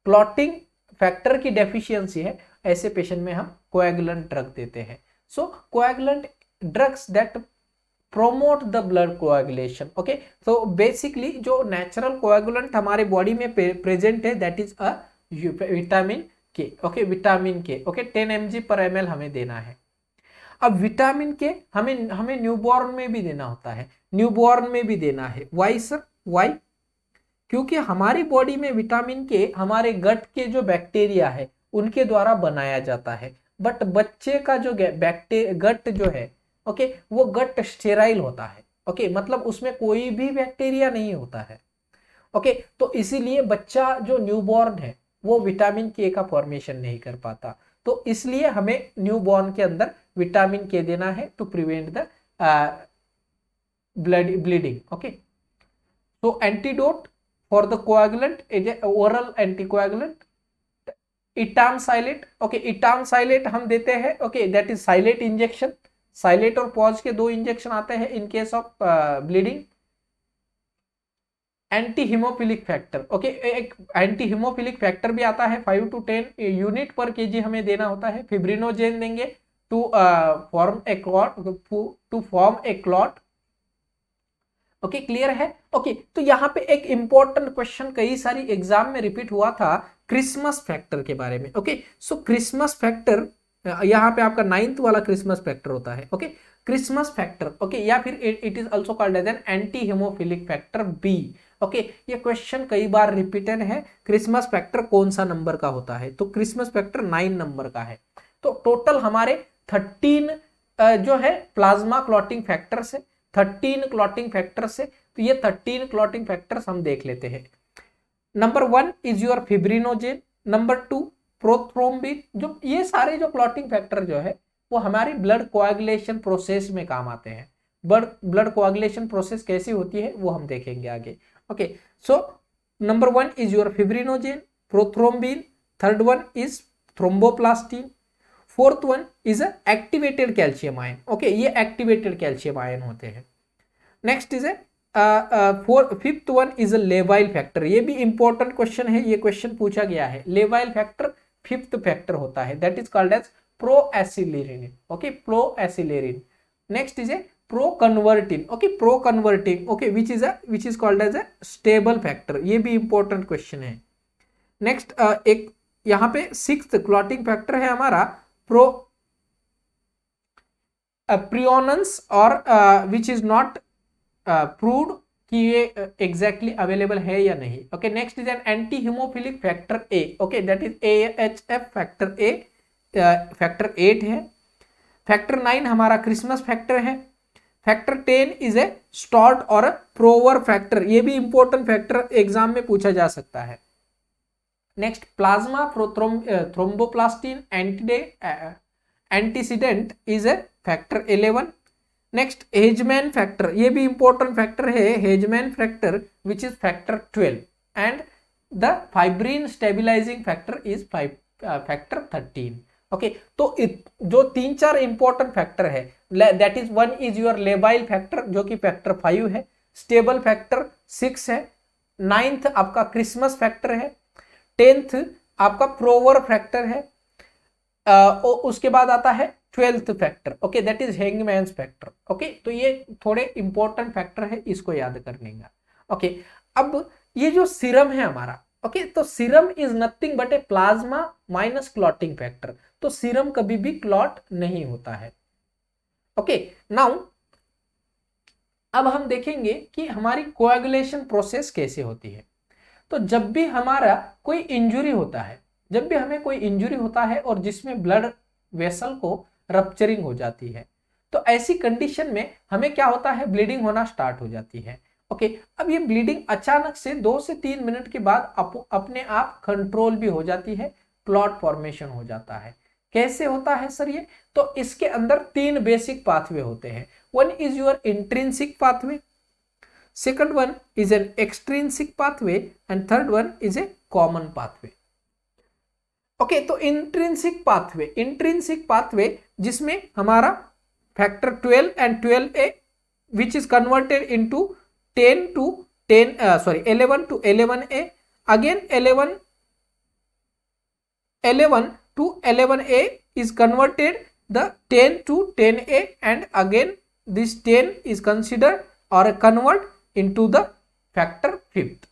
क्लॉटिंग फैक्टर की डेफिशिएंसी है ऐसे पेशेंट में हम कोएगुलेंट ड्रग देते हैं। So coagulant drugs that promote the blood coagulation. Okay, तो बेसिकली जो नेचुरल कोएगुलेंट हमारे बॉडी में प्रेजेंट है that is a vitamin K. Okay, vitamin K. Okay, 10 mg/ml हमें देना है। अब विटामिन के हमें न्यूबॉर्न में भी देना होता है, न्यूबॉर्न में भी देना है। Why sir? वाई? क्योंकि हमारी बॉडी में विटामिन के हमारे गट के जो बैक्टीरिया है उनके द्वारा बनाया जाता है, बट बच्चे का जो गट जो है, ओके, वो गट स्टेराइल होता है। ओके, मतलब उसमें कोई भी बैक्टीरिया नहीं होता है। ओके, तो इसीलिए बच्चा जो न्यूबॉर्न है वो विटामिन के का फॉर्मेशन नहीं कर पाता, तो इसलिए हमें न्यूबॉर्न के अंदर विटामिन के देना है to prevent the bleeding. Okay, so antidote for the coagulant is a oral anticoagulant etamsylate, okay etamsylate हम देते हैं, okay that is sylate injection, sylate और पॉज के दो इंजेक्शन आते हैं in case of bleeding. Anti haemophilic factor, okay एक एंटी हिमोफिलिक फैक्टर भी आता है 5 to 10 यूनिट पर केजी हमें देना होता है। फिब्रिनोजेन देंगे to form a clot, to form a clot, okay clear है। ओके तो यहाँ पे एक इंपॉर्टेंट क्वेश्चन कई सारी एग्जाम में रिपीट हुआ था क्रिसमस फैक्टर के बारे में, ओके सो क्रिसमस फैक्टर यहाँ पे आपका 9th वाला क्रिसमस फैक्टर होता है, ओके क्रिसमस फैक्टर, ओके या फिर it is also called as an anti haemophilic factor B, okay ये क्वेश्चन कई बार रिपीटेड है। क्रिसमस फैक्टर कौन सा नंबर का होता है, तो क्रिसमस फैक्टर 9 नंबर का है। तो टोटल हमारे 13 जो है प्लाज्मा क्लॉटिंग फैक्टर से, 13 क्लॉटिंग फैक्टर से, तो ये 13 क्लॉटिंग फैक्टर्स हम देख लेते हैं। Number 1 is your fibrinogen, number 2 prothrombin, जो ये सारे जो क्लॉटिंग फैक्टर जो है वो हमारी ब्लड कोआगुलेशन प्रोसेस में काम आते हैं। ब्लड कोआगुलेशन प्रोसेस कैसी होती है वो हम देखेंगे आगे, okay so number 1 is your fibrinogen, prothrombin, third one is thromboplastin, fourth one is activated calcium ion, okay ये एक्टिवेटेड कैल्शियम आयन होते हैं। Next is fifth one is a लेवाइल फैक्टर, ये भी इंपॉर्टेंट क्वेश्चन है, ये क्वेश्चन पूछा गया है। लेवाइल फैक्टर फिफ्थ फैक्टर होता है, that is called as proaccelerin, okay proaccelerin. Next is a proconvertin, okay proconverting, okay which is called as a stable factor, ये भी इंपॉर्टेंट क्वेश्चन है। नेक्स्ट एक यहाँ पे सिक्स्थ क्लॉटिंग फैक्टर है हमारा प्रियोनन्स और विच इज नॉट प्रूव्ड कि ये एग्जैक्टली अवेलेबल है या नहीं, okay next is an anti haemophilic factor A, okay that is AHF factor A, factor 8 है। फैक्टर 9 हमारा क्रिसमस फैक्टर है। फैक्टर 10 इज ए स्टॉर्ट और प्रोवर फैक्टर, ये भी इंपॉर्टेंट फैक्टर एग्जाम में पूछा जा सकता है। Next plasma thromboplastin antecedent is a factor 11। Next Hageman factor, ये भी इंपॉर्टेंट फैक्टर है, Hageman factor which is factor 12 and the fibrin stabilising factor is factor 13, okay तो जो 3-4 इंपॉर्टेंट फैक्टर है, that is one is your labile factor जो कि factor 5 है, stable factor 6 है, 9th आपका क्रिसमस फैक्टर है, 10th आपका प्रोवर फैक्टर है, उसके बाद आता है 12th factor, okay that is Hageman's factor, okay तो ये थोड़े इंपॉर्टेंट फैक्टर है, इसको याद करने का, ओके अब ये जो सीरम है हमारा, ओके तो serum is nothing but A plasma minus clotting factor, तो सीरम कभी भी क्लॉट नहीं होता है, ओके नाउ अब हम देखेंगे कि हमारी कोएगुलेशन प्रोसेस कैसे होती है। तो जब भी हमारा कोई इंजुरी होता है, जब भी हमें कोई इंजुरी होता है और जिसमें ब्लड वेसल को रप्चरिंग हो जाती है, तो ऐसी कंडीशन में हमें क्या होता है, ब्लीडिंग होना स्टार्ट हो जाती है, ओके अब ये ब्लीडिंग अचानक से 2 से 3 मिनट के बाद अपने आप कंट्रोल भी हो जाती है, क्लॉट फॉर्मेशन हो जाता है। कैसे होता है सर ये, तो इसके अंदर 3 बेसिक पाथवे होते हैं। One is your intrinsic pathway, second one is an extrinsic pathway and third one is a common pathway, okay तो इंट्रिंसिक पाथवे जिसमें हमारा factor 12 and 12A which is converted into 11 to 11A, again 11 to 11A is converted the 10 to 10A and again this 10 is considered or convert into the factor 5th,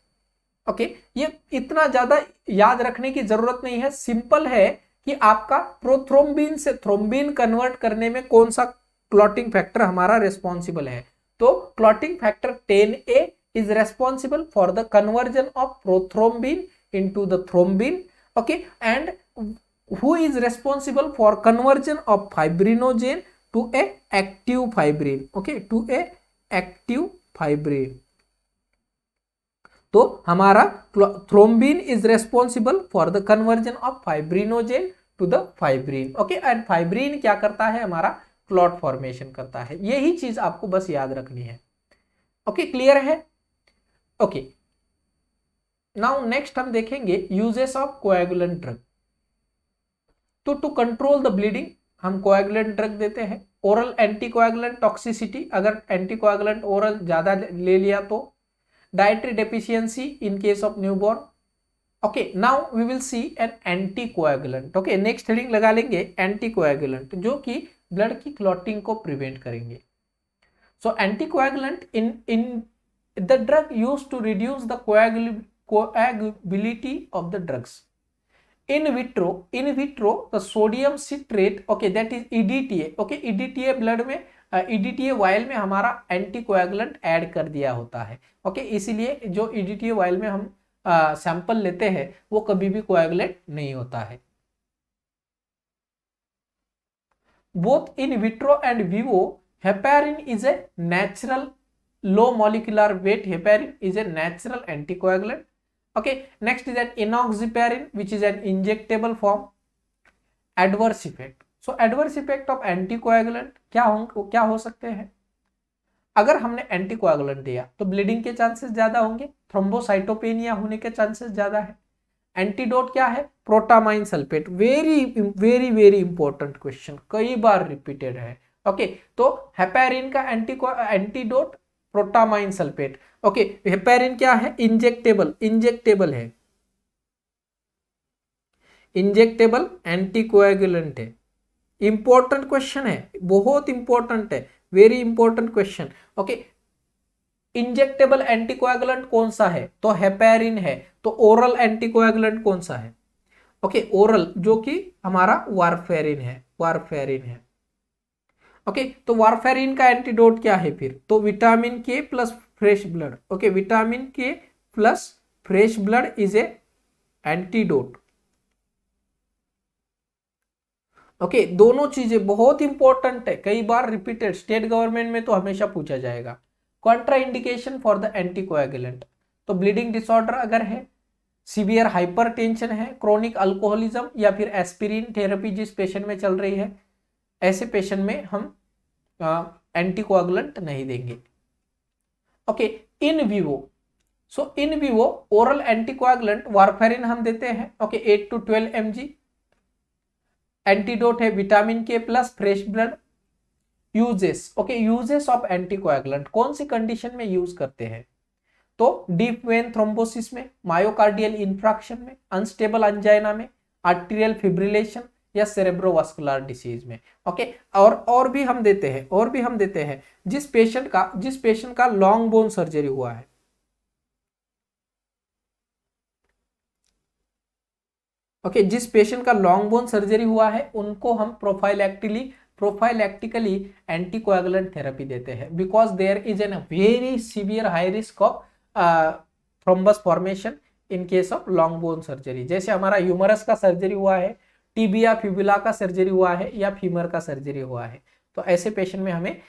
okay ये इतना ज्यादा याद रखने की जरूरत नहीं है, सिंपल है कि आपका प्रोथ्रोम्बिन से थ्रोम्बिन कन्वर्ट करने में कौन सा क्लॉटिंग फैक्टर हमारा रिस्पॉन्सिबल है, तो clotting factor 10A is responsible for the conversion of prothrombin into the thrombin, okay and who is responsible for conversion of fibrinogen to a active fibrin, okay to a active fibrin, तो हमारा thrombin is responsible for the conversion of fibrinogen to the fibrin, okay and fibrin क्या करता है, हमारा clot formation करता है, यही चीज आपको बस याद रखनी है, ओके क्लियर है, ओके नाउ नेक्स्ट हम देखेंगे यूजेस ऑफ कोएगुलेंट ड्रग, तो टू कंट्रोल द ब्लीडिंग हम कोएगुलेंट ड्रग देते हैं। ओरल एंटीकोएगुलेंट टॉक्सिसिटी, अगर एंटीकोएगुलेंट ओरल ज्यादा ले लिया तो। Dietary deficiency in case of newborn. Okay, now we will see an anticoagulant. Okay, next heading लगा लेंगे एंटीकोएगुलेंट, जो कि ब्लड की क्लॉटिंग को प्रिवेंट करेंगे। So anticoagulant in the drug used to reduce the coagulability of the drugs. In vitro the sodium citrate, okay, that is EDTA, okay, EDTA blood में EDTA vial में हमारा anticoagulant add कर दिया होता है। Okay, इसीलिए जो EDTA वायल में हम सैंपल लेते हैं वो कभी भी कोएगुलेट नहीं होता है। Both in vitro and Vivo heparin is a natural low molecular weight heparin is a natural anticoagulant. Okay, next is that enoxaparin, which is an injectable form. Adverse effect. So adverse effect of anticoagulant क्या हो सकते हैं? अगर हमने anticoagulant दिया तो bleeding के chances ज्यादा होंगे, थ्रोम्बोसाइटोपेनिया होने के चांसेस ज्यादा है। एंटीडोट क्या है? Protamine sulphate. Very very very important question, कई बार रिपीटेड है। ओके, तो हेपेरिन का antidote protamine sulphate. Okay, heparin क्या है? इंजेक्टेबल है, इंजेक्टेबल एंटीकोएगुलेंट है। इंपॉर्टेंट क्वेश्चन है, बहुत इंपॉर्टेंट है, very important question. Okay, injectable anticoagulant कौन सा है? तो हेपेरिन है। तो ओरल एंटीकोएगुलेंट कौन सा है? ओके, ओरल जो कि हमारा वारफेरिन है। ओके, तो वारफेरिन का एंटीडोट क्या है फिर? तो vitamin K plus fresh blood. Okay, vitamin K plus fresh blood is a antidote. Okay, दोनों चीजें बहुत इंपॉर्टेंट है, कई बार रिपीटेड, स्टेट गवर्नमेंट में तो हमेशा पूछा जाएगा। Contra indication for the anticoagulant, तो ब्लीडिंग डिसऑर्डर अगर है, सीवियर हाइपरटेंशन है, क्रोनिक अल्कोहलिज्म या फिर एस्पिरिन थेरेपी जिस पेशेंट में चल रही है, ऐसे पेशेंट में हम एंटीकोएगुलेंट नहीं देंगे। Okay, in vivo oral anticoagulant warfarin हम देते हैं। Okay, 8 to 12 mg। एंटीडोट है vitamin K plus fresh blood. Uses, okay, uses of anticoagulant कौन सी कंडीशन में यूज करते हैं? तो डीप वेन थ्रोम्बोसिस में, मायोकार्डियल इंफ्राक्शन में, अनस्टेबल अंजाइना में, आर्टीरियल फिब्रिलेशन या सेरेब्रोवास्कुलर डिसीज में। ओके, और भी हम देते हैं जिस पेशेंट का लॉन्ग बोन सर्जरी हुआ है। ओके, जिस पेशेंट का लॉन्ग बोन सर्जरी हुआ है उनको हम प्रोफाइलैक्टिकली एंटीकोएगुलेंट थेरेपी देते हैं, because there is an very severe high risk of thrombus formation in case of long bone surgery. जैसे हमारा ह्यूमरस का सर्जरी हुआ है, टिबिया फिबुला का सर्जरी हुआ है या फीमर का सर्जरी हुआ है, तो ऐसे पेशेंट में हमें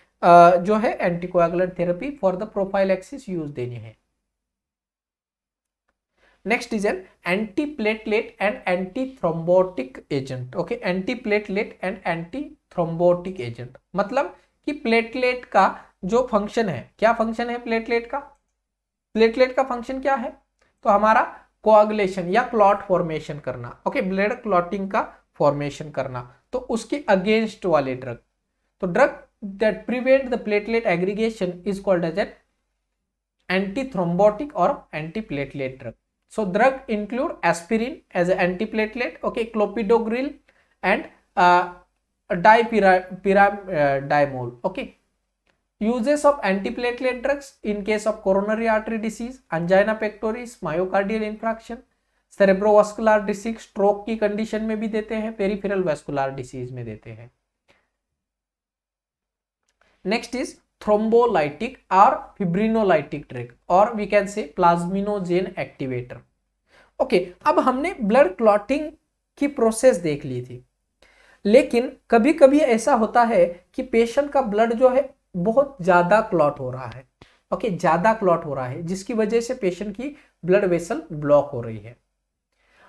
जो है anticoagulant therapy for the prophylaxis use देनी है। Next is N antiplatelet and antithrombotic agent. Okay, antiplatelet and antithrombotic agent मतलब कि प्लेटलेट का जो फंक्शन है, क्या फंक्शन है प्लेटलेट का? प्लेटलेट का फंक्शन क्या है? तो हमारा कोआगुलेशन या क्लॉट फॉर्मेशन करना। ओके, ब्लड क्लॉटिंग का फॉर्मेशन करना, तो उसके अगेंस्ट वाले ड्रग, तो drug that prevent the platelet aggregation is called as an antithrombotic और antiplatelet drug. So drug include aspirin as an antiplatelet, okay, clopidogrel and dipyridamole. Okay, uses of antiplatelet drugs in case of coronary artery disease, angina pectoris, myocardial infarction, cerebrovascular disease, stroke की condition में भी देते हैं, peripheral vascular disease में देते हैं। Next is thrombolytic or fibrinolytic drug or we can say plasminogen activator. Okay, अब हमने ब्लड क्लॉटिंग की प्रोसेस देख ली थी, लेकिन कभी कभी ऐसा होता है कि पेशेंट का ब्लड जो है बहुत ज्यादा क्लॉट हो रहा है। ओके, ज्यादा क्लॉट हो रहा है जिसकी वजह से पेशेंट की ब्लड वेसल ब्लॉक हो रही है।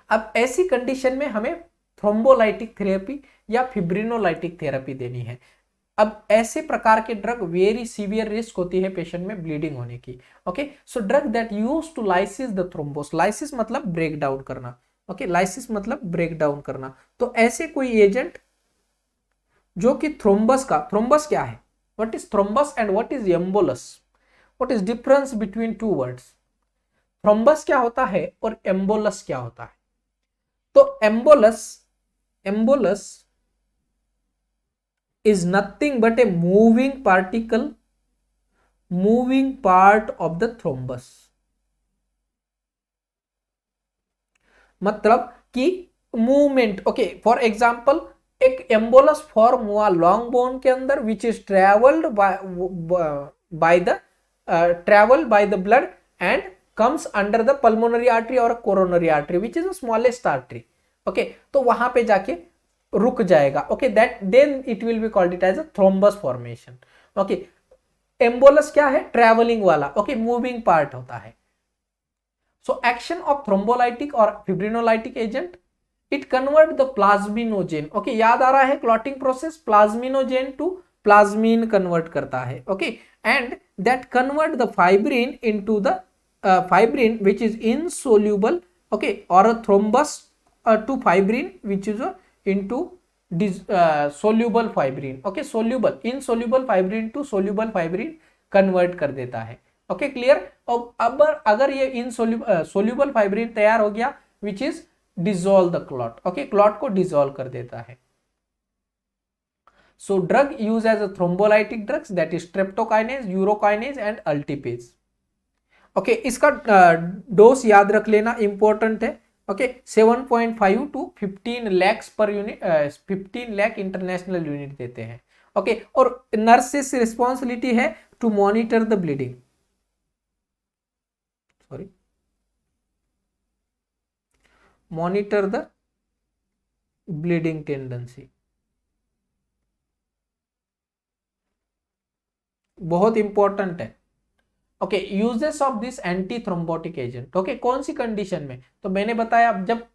अब ऐसी कंडीशन में हमें थ्रोम्बोलाइटिक थेरेपी या फिब्रिनोलाइटिक थेरेपी देनी है। अब ऐसे प्रकार के ड्रग वेरी सीवियर रिस्क होती है पेशेंट में ब्लीडिंग होने की। Okay, so drug that use to lysis the thrombus, lysis मतलब ब्रेक डाउन करना, ओके, लाइसिस मतलब ब्रेक डाउन करना। तो ऐसे कोई एजेंट जो कि थ्रोम्बस क्या है, what is thrombus and what is embolus, what is difference between two words. Thrombus क्या होता है और एम्बोलस क्या होता है। तो embolus is nothing but a moving part of the thrombus। मतलब कि मूवमेंट, ओके, फॉर एग्जांपल एक एम्बोलस फॉर्म हुआ लॉन्ग बोन के अंदर which is travelled by the blood and comes under the pulmonary artery or coronary artery which is the smallest artery। Okay, तो वहां पे जाके रुक जाएगा। Okay, that then it will be called it as a thrombus formation. Okay, embolus क्या है, travelling वाला, okay, moving part होता है। सो एक्शन ऑफ थ्रोम्बोलाइटिक और fibrinolytic agent, it convert the plasminogen, okay, याद आ रहा है clotting process, plasminogen to plasmin convert करता है। Okay, and that convert the fibrin into the fibrin which is insoluble, okay, or a thrombus to fibrin which is into soluble fibrin। okay, soluble insoluble fibrin to soluble fibrin convert कर देता है। Okay, clear. अब अगर ये soluble fibrin तैयार हो गया which is dissolve the clot, okay, clot को डिसॉल्व कर देता है। So drug use as a thrombolytic drugs that is streptokinase, urokinase and alteplase. Okay, इसका डोज याद रख लेना, इंपॉर्टेंट है। Okay, 7.5 to 15 lakhs per unit, 15 lakh international unit देते हैं। ओके, और नर्सेस रिस्पॉन्सिबिलिटी है to monitor the bleeding, sorry, monitor the bleeding tendency, बहुत इंपॉर्टेंट है। Okay, uses of this anti thrombotic agent, okay, कौन सी कंडीशन में, तो मैंने बताया जब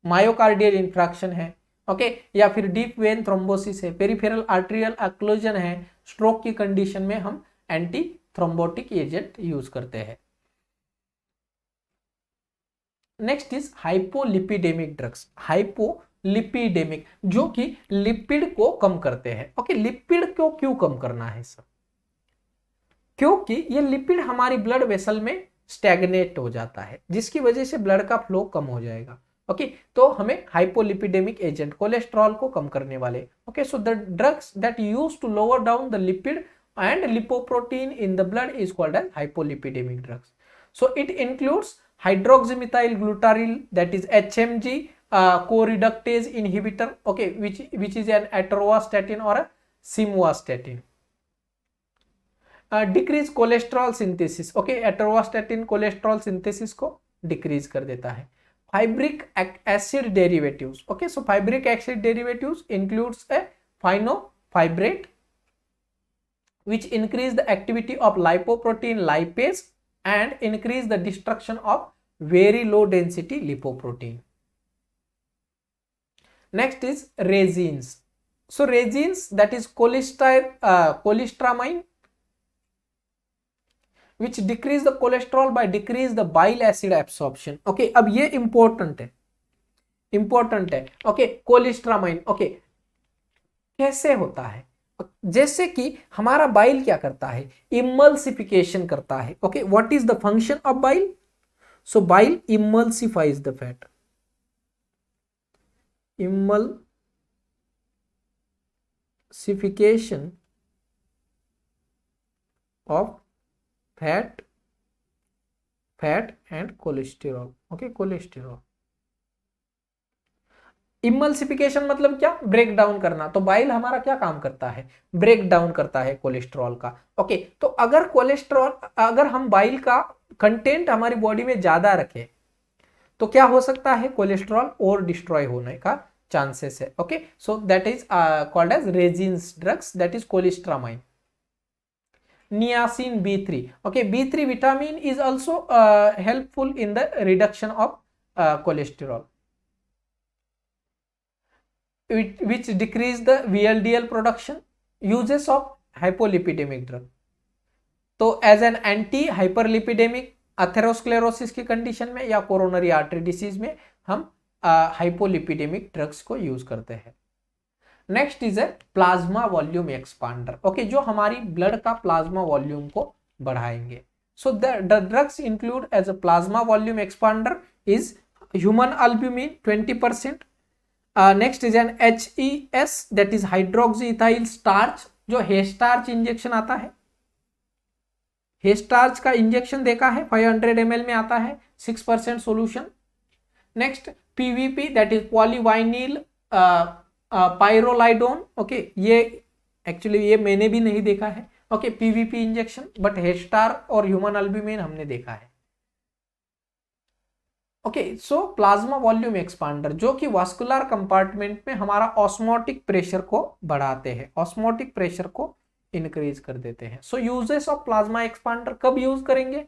मायोकार्डियल इंफ्रैक्शन है, ओके, या फिर डीप वेन थ्रोम्बोसिस है, पेरिफेरल आर्टेरियल ऑक्लूजन है, स्ट्रोक की कंडीशन में हम एंटी थ्रोम्बोटिक एजेंट यूज करते हैं। Next is hypolipidemic drugs, hypolipidemic जो कि लिपिड को कम करते हैं। ओके, लिपिड को क्यों कम करना है सर, क्योंकि ये लिपिड हमारी ब्लड वेसल में स्टैग्नेट हो जाता है जिसकी वजह से ब्लड का फ्लो कम हो जाएगा। ओके, तो हमें हाइपोलिपिडेमिक एजेंट, कोलेस्ट्रॉल को कम करने वाले। Okay, so the drugs that use to lower down the lipid and lipoprotein in the blood is called as hypolipidemic drugs। so it includes hydroxymethyl glutaril, that is HMG, co-reductase inhibitor, okay, which is an atorvastatin or a simvastatin। Decrease cholesterol synthesis, okay, atorvastatin cholesterol synthesis को decrease कर देता है। Fibric acid derivatives, okay, so fibric acid derivatives includes a fenofibrate which increase the activity of lipoprotein lipase and increase the destruction of very low density lipoprotein। next is resins। so resins, that is cholestyramine, which decrease the cholesterol by decrease the bile acid absorption। okay, अब ये important है। Okay, cholestyramine, okay, कैसे होता है, जैसे कि हमारा bile क्या करता है, इमल्सिफिकेशन करता है। Okay, what is the function of bile, so bile emulsifies the fat, emulsification of fat and cholesterol. Okay, cholesterol, emulsification मतलब क्या, ब्रेक डाउन करना। तो बाइल हमारा क्या काम करता है, ब्रेक डाउन करता है कोलेस्ट्रॉल का। ओके, तो अगर हम बाइल का कंटेंट हमारी बॉडी में ज्यादा रखें तो क्या हो सकता है, कोलेस्ट्रॉल और डिस्ट्रॉय होने का चांसेस है। Okay, so that is called as resins drugs, that is cholestyramine. niacin B3, okay, B3 vitamin is also helpful in the reduction of cholesterol, which decrease the VLDL production। uses of hypolipidemic drug, तो as an anti hyperlipidemic atherosclerosis की condition में या coronary artery disease में हम hypolipidaemic drugs को use करते हैं। Next is a plasma volume expander, okay, जो हमारी ब्लड का प्लाज्मा वॉल्यूम को बढ़ाएंगे। So the drugs include as a plasma volume expander is human albumin 20%। Next is an HES that is hydroxy ethyl starch, जो hestarch injection आता है, हेस्टार्च का injection देखा है, 500 ml में आता है, 6% solution. Next PVP that is polyvinyl pyrrolidone, okay, ये एक्चुअली ये मैंने भी नहीं देखा है, okay, PVP injection, but Hestar और ह्यूमन अल्ब्यूमिन हमने देखा है। Okay, so plasma volume expander जो कि वास्कुलर कंपार्टमेंट में हमारा ऑस्मोटिक प्रेशर को बढ़ाते हैं, ऑस्मोटिक प्रेशर को इंक्रीज कर देते हैं। सो यूजेस ऑफ प्लाज्मा एक्सपांडर कब यूज करेंगे,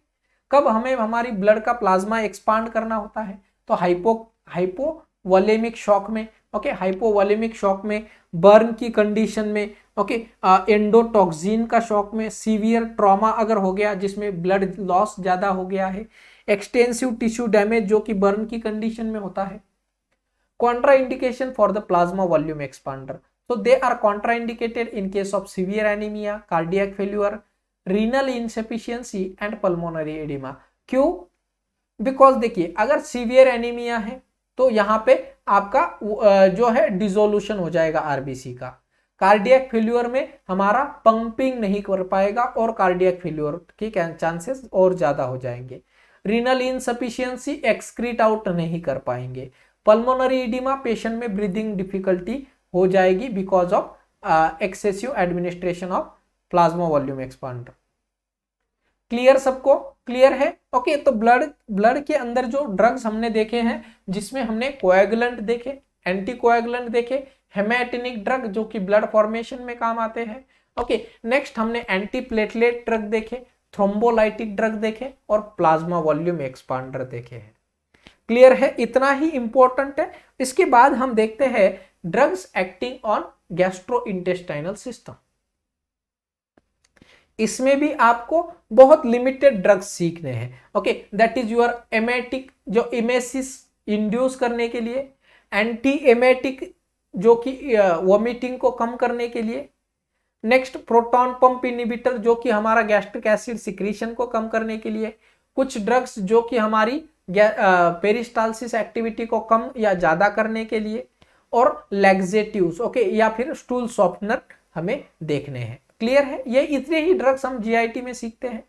कब हमें हमारी ब्लड का प्लाज्मा एक्सपांड करना होता है, तो हाइपोवोलेमिक शॉक में, ओके, हाइपोवोलेमिक शॉक में, बर्न की कंडीशन में, ओके, एंडोटॉक्सिन का शॉक में, सीवियर ट्रॉमा अगर हो गया जिसमें ब्लड लॉस ज्यादा हो गया है, एक्सटेंसिव टिश्यू डैमेज जो कि बर्न की कंडीशन में होता है। Contraindication for the plasma volume expander, so they are contraindicated in case of severe anemia, cardiac failure, renal insufficiency and pulmonary edema। क्यों? बिकॉज देखिए अगर सीवियर एनीमिया है तो यहाँ पे आपका जो है डिसोल्यूशन हो जाएगा आरबीसी का, कार्डियक फेल्यूर में हमारा पंपिंग नहीं कर पाएगा और कार्डियक फेल्यूर के चांसेस और ज्यादा हो जाएंगे, रीनल इनसफिशियंसी एक्सक्रीट आउट नहीं कर पाएंगे, पल्मोनरी एडिमा पेशेंट में ब्रीदिंग डिफिकल्टी हो जाएगी because of excessive administration of plasma volume expander. Clear, सबको क्लियर है? ओके, तो ब्लड के अंदर जो ड्रग्स हमने देखे हैं जिसमें हमने कोएगुलेंट देखे, एंटी कोएगुलेंट देखे, हेमेटिनिक ड्रग जो कि ब्लड फॉर्मेशन में काम आते हैं, ओके, नेक्स्ट हमने एंटी प्लेटलेट ड्रग देखे, थ्रोम्बोलाइटिक ड्रग देखे और प्लाज्मा वॉल्यूम एक्सपांडर देखे हैं। क्लियर है? इतना ही इंपॉर्टेंट है। इसके बाद हम देखते हैं drugs acting on gastrointestinal system. इसमें भी आपको बहुत लिमिटेड ड्रग्स सीखने हैं, okay, that is your emetic जो इमेसिस इंड्यूस करने के लिए, एंटी एमेटिक जो कि वोमिटिंग को कम करने के लिए, नेक्स्ट प्रोटॉन पंप इनहिबिटर जो कि हमारा गैस्ट्रिक एसिड सिक्रीशन को कम करने के लिए, कुछ ड्रग्स जो कि हमारी पेरिस्टालसिस एक्टिविटी को कम या ज्यादा करने के लिए, और लैक्सेटिव्स, ओके, या फिर स्टूल सॉफ्टनर हमें देखने हैं। क्लियर है? ये इतने ही ड्रग्स हम जीआईटी में सीखते हैं।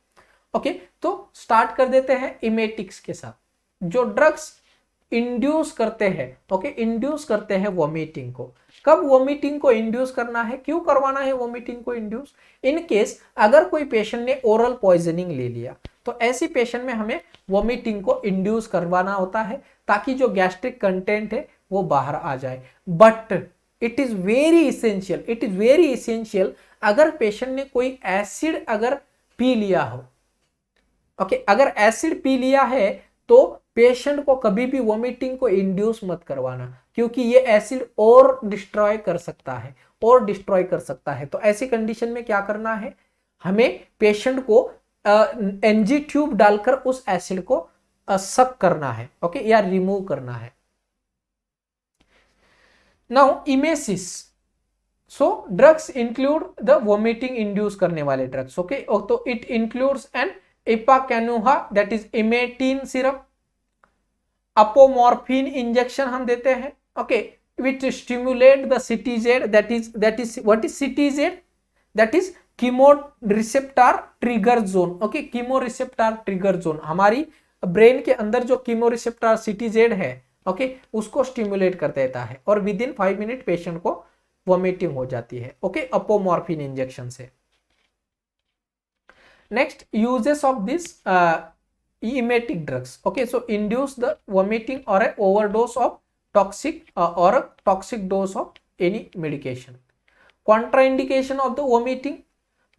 ओके, तो स्टार्ट कर देते हैं इमेटिक्स के साथ, जो ड्रग्स इंड्यूस करते हैं, ओके, इंड्यूस करते हैं वोमिटिंग को। कब वोमिटिंग को इंड्यूस करना है, क्यों करवाना है वोमिटिंग को इंड्यूस? इन केस अगर कोई पेशेंट ने ओरल पॉइजनिंग ले लिया तो ऐसी पेशेंट में हमें वोमिटिंग को इंड्यूस करवाना होता है ताकि जो गैस्ट्रिक कंटेंट है वो बाहर आ जाए। But it is very essential अगर पेशेंट ने कोई एसिड अगर पी लिया हो, ओके, अगर एसिड पी लिया है तो पेशेंट को कभी भी वोमिटिंग को इंड्यूस मत करवाना, क्योंकि ये एसिड और डिस्ट्रॉय कर सकता है। तो ऐसी कंडीशन में क्या करना है, हमें पेशेंट को एनजी ट्यूब डालकर उस एसिड को सक करना है, ओके, या रिमूव करना है। Now emesis, so drugs include the vomiting induce करने वाले ड्रग्स, ओके, तो it includes an ipecacuanha that is emetine syrup, apomorphine injection हम देते हैं, okay, which stimulate the CTZ, that is what is CTZ, that is chemoreceptor trigger zone, okay, chemoreceptor trigger zone हमारी brain के अंदर जो chemoreceptor CTZ है, okay, उसको stimulate कर देता है और विद इन 5 मिनट पेशेंट को वोमिटिंग हो जाती है, ओके, अपोमॉर्फिन इंजेक्शन से। Next uses of this emetic drugs, okay, so induce the vomiting or a overdose of toxic or a toxic dose of any medication. Contraindication of the vomiting,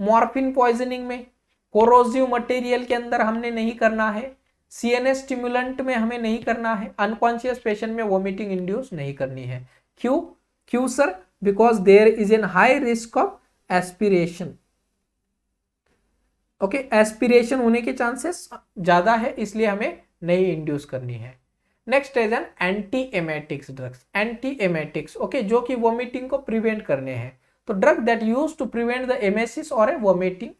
morphine poisoning में corrosive material के अंदर हमने नहीं करना है, CNS stimulant में हमें नहीं करना है, unconscious patient में vomiting induce नहीं करनी है। क्यों sir? Because there is a high risk of aspiration. Okay, aspiration होने के चांसेस ज्यादा है, इसलिए हमें नहीं इंड्यूस करनी है। Next is an anti emetics drugs, anti emetics okay, जो कि वोमिटिंग को प्रिवेंट करने हैं। तो drug that use to prevent the emesis और a vomiting.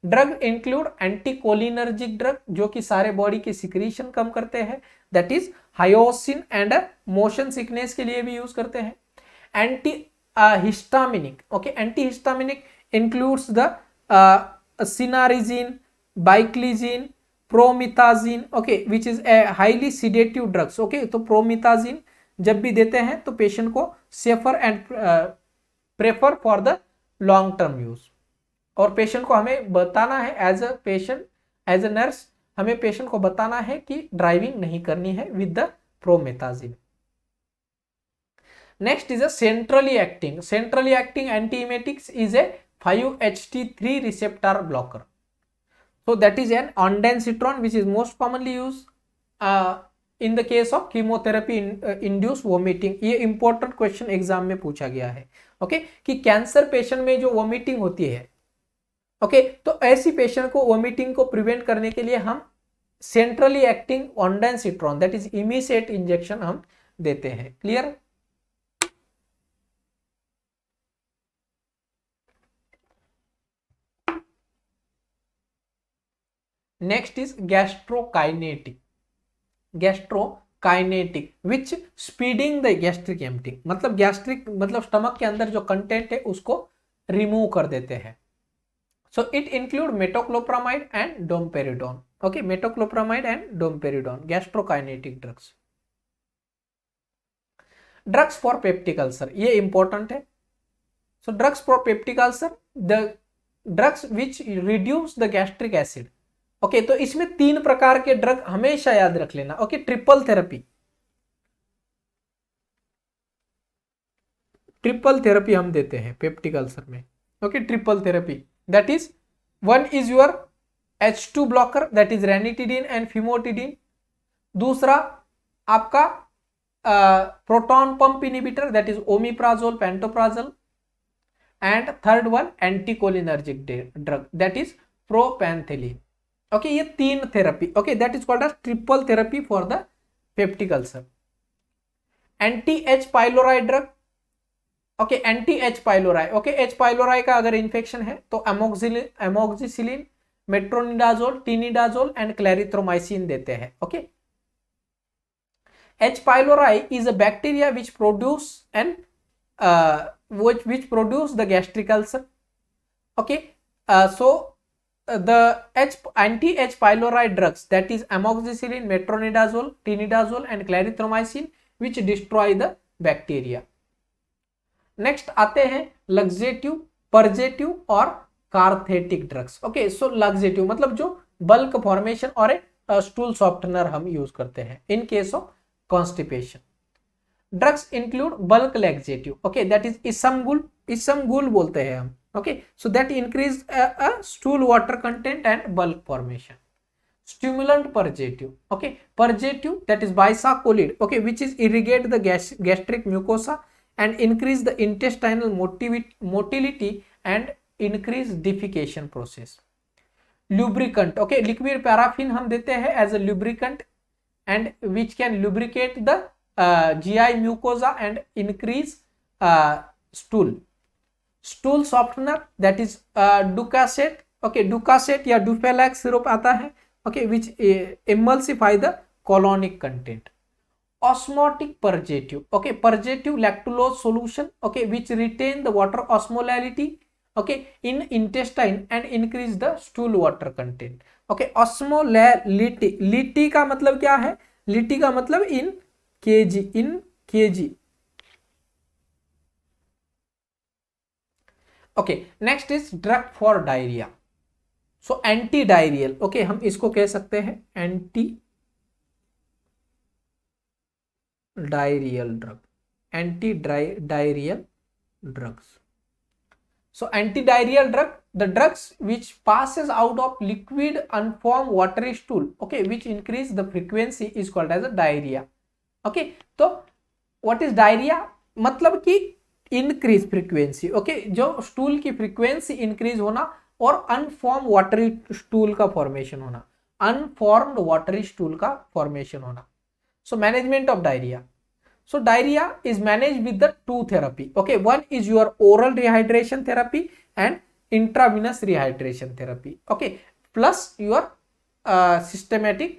Drug include anticholinergic drug, जो कि सारे बॉडी की सिक्रीशन कम करते हैं, that is hyoscine, and motion sickness के लिए भी यूज करते हैं। Anti histaminic okay, anti histaminic includes the cinnarizine, buclizine, promethazine okay, which is a highly sedative drugs okay. तो प्रोमिथाजिन जब भी देते हैं तो पेशेंट को safer and prefer for the long term use. और पेशेंट को हमें बताना है as a patient, as a nurse, हमें पेशेंट को बताना है कि ड्राइविंग नहीं करनी है with the promethazine. Next is a centrally acting antiemetics is a 5-HT3 receptor blocker. So that is an ondansetron, which is most commonly used in the case of chemotherapy induced vomiting. ये important question exam में पूछा गया है okay, कि cancer patient में जो vomiting होती है ओके, तो ऐसी पेशेंट को वोमिटिंग को प्रिवेंट करने के लिए हम centrally acting ondansetron, that is Emeset injection हम देते हैं। Clear? Next is gastrokinetic, which speeding the gastric emptying, मतलब गैस्ट्रिक मतलब स्टमक के अंदर जो कंटेंट है उसको रिमूव कर देते हैं। So it include metoclopramide and domperidone okay, metoclopramide and domperidone, gastrokinetic drugs. Drugs for peptic ulcer, ये इंपॉर्टेंट है। So drugs for peptic ulcer, the drugs which reduce the gastric acid okay. तो इसमें 3 प्रकार के drug हमेशा याद रख लेना ओके। ट्रिपल थेरेपी हम देते हैं पेप्टिक अल्सर में okay. Triple therapy that is, 1 is your H2 blocker, that is ranitidine and famotidine. दूसरा आपका proton pump inhibitor, that is omeprazole, pantoprazole. And third one anticholinergic drug, that is propantheline okay. ये 3 therapy okay, that is called as triple therapy for the peptic ulcer. Anti H pylori drug okay, anti H pylori okay, H pylori का अगर infection है तो amoxicillin, metronidazole, tinidazole and clarithromycin देते हैं okay. H. pylori is a bacteria which produce the gastric ulcer okay. The anti-H. pylori drugs, that is amoxicillin, metronidazole, tinidazole and clarithromycin, which destroy the bacteria. Next आते हैं laxative, purgative और cathartic drugs okay. So laxative मतलब जो bulk formation और stool softener हम use करते हैं in case of constipation. Drugs include bulk laxative okay, that is isabgol बोलते हैं हम okay. So that increase stool water content and bulk formation. Stimulant purgative okay, purgative that is bisacodyl okay, which is irrigate the gastric mucosa and increase the intestinal motility and increase defecation process. Lubricant okay, liquid paraffin हम देते हैं as a lubricant and which can lubricate the GI mucosa and increase stool softener, that is Ducasset okay, Ducasset या Dufelax syrup आता है okay, which emulsify the colonic content. Osmotic purgative okay, purgative lactulose solution okay, which retain the water osmolality okay in intestine and increase the stool water content okay. Osmolality, लिटी का मतलब क्या है? लिटी का मतलब in kg okay. next is drug for diarrhea, so anti diarrheal okay, हम इसको कह सकते हैं anti diarrheal drug, anti-diarrheal drugs. So anti-diarrheal drug, the drugs which passes out of liquid unformed watery stool okay, which increase the frequency is called as a diarrhea okay. तो what is diarrhea? मतलब कि increase frequency okay, जो stool की frequency increase होना और अनफॉर्म watery stool का formation होना, unformed watery stool का फॉर्मेशन होना। So management of diarrhoea, so diarrhea is managed with the two therapy, okay, one is your oral rehydration therapy and intravenous rehydration therapy, okay, plus your systematic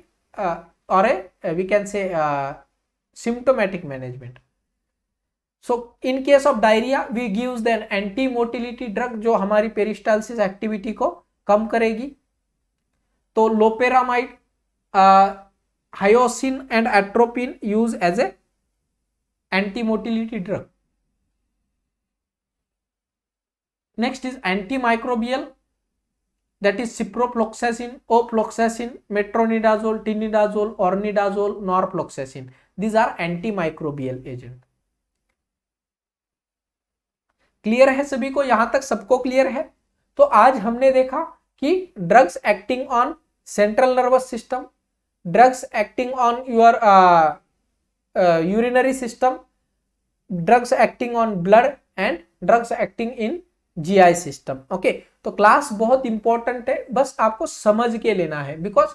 or we can say symptomatic management. So in case of diarrhea we gives then anti motility drug जो हमारी peristalsis activity को कम करेगी, तो loperamide, hyoscine and atropine use as a anti-motility drug. Next is antimicrobial, that is ciprofloxacin, ofloxacin, metronidazole, tinidazole, ornidazole, norfloxacin. These are antimicrobial agent. Clear है सभी को? यहां तक सबको क्लियर है? तो आज हमने देखा कि drugs acting on central nervous system, drugs acting on your urinary system, drugs acting on blood and drugs acting in GI system. Okay, तो क्लास बहुत इंपॉर्टेंट है, बस आपको समझ के लेना है, बिकॉज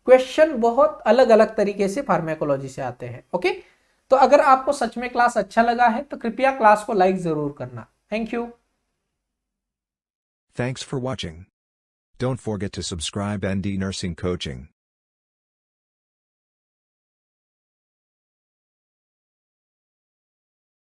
क्वेश्चन बहुत अलग अलग तरीके से फार्मेकोलॉजी से आते हैं। ओके, तो अगर आपको सच में क्लास अच्छा लगा है तो कृपया क्लास को लाइक जरूर करना। Thank you. Thanks for watching. Don't forget to subscribe ND Nursing Coaching.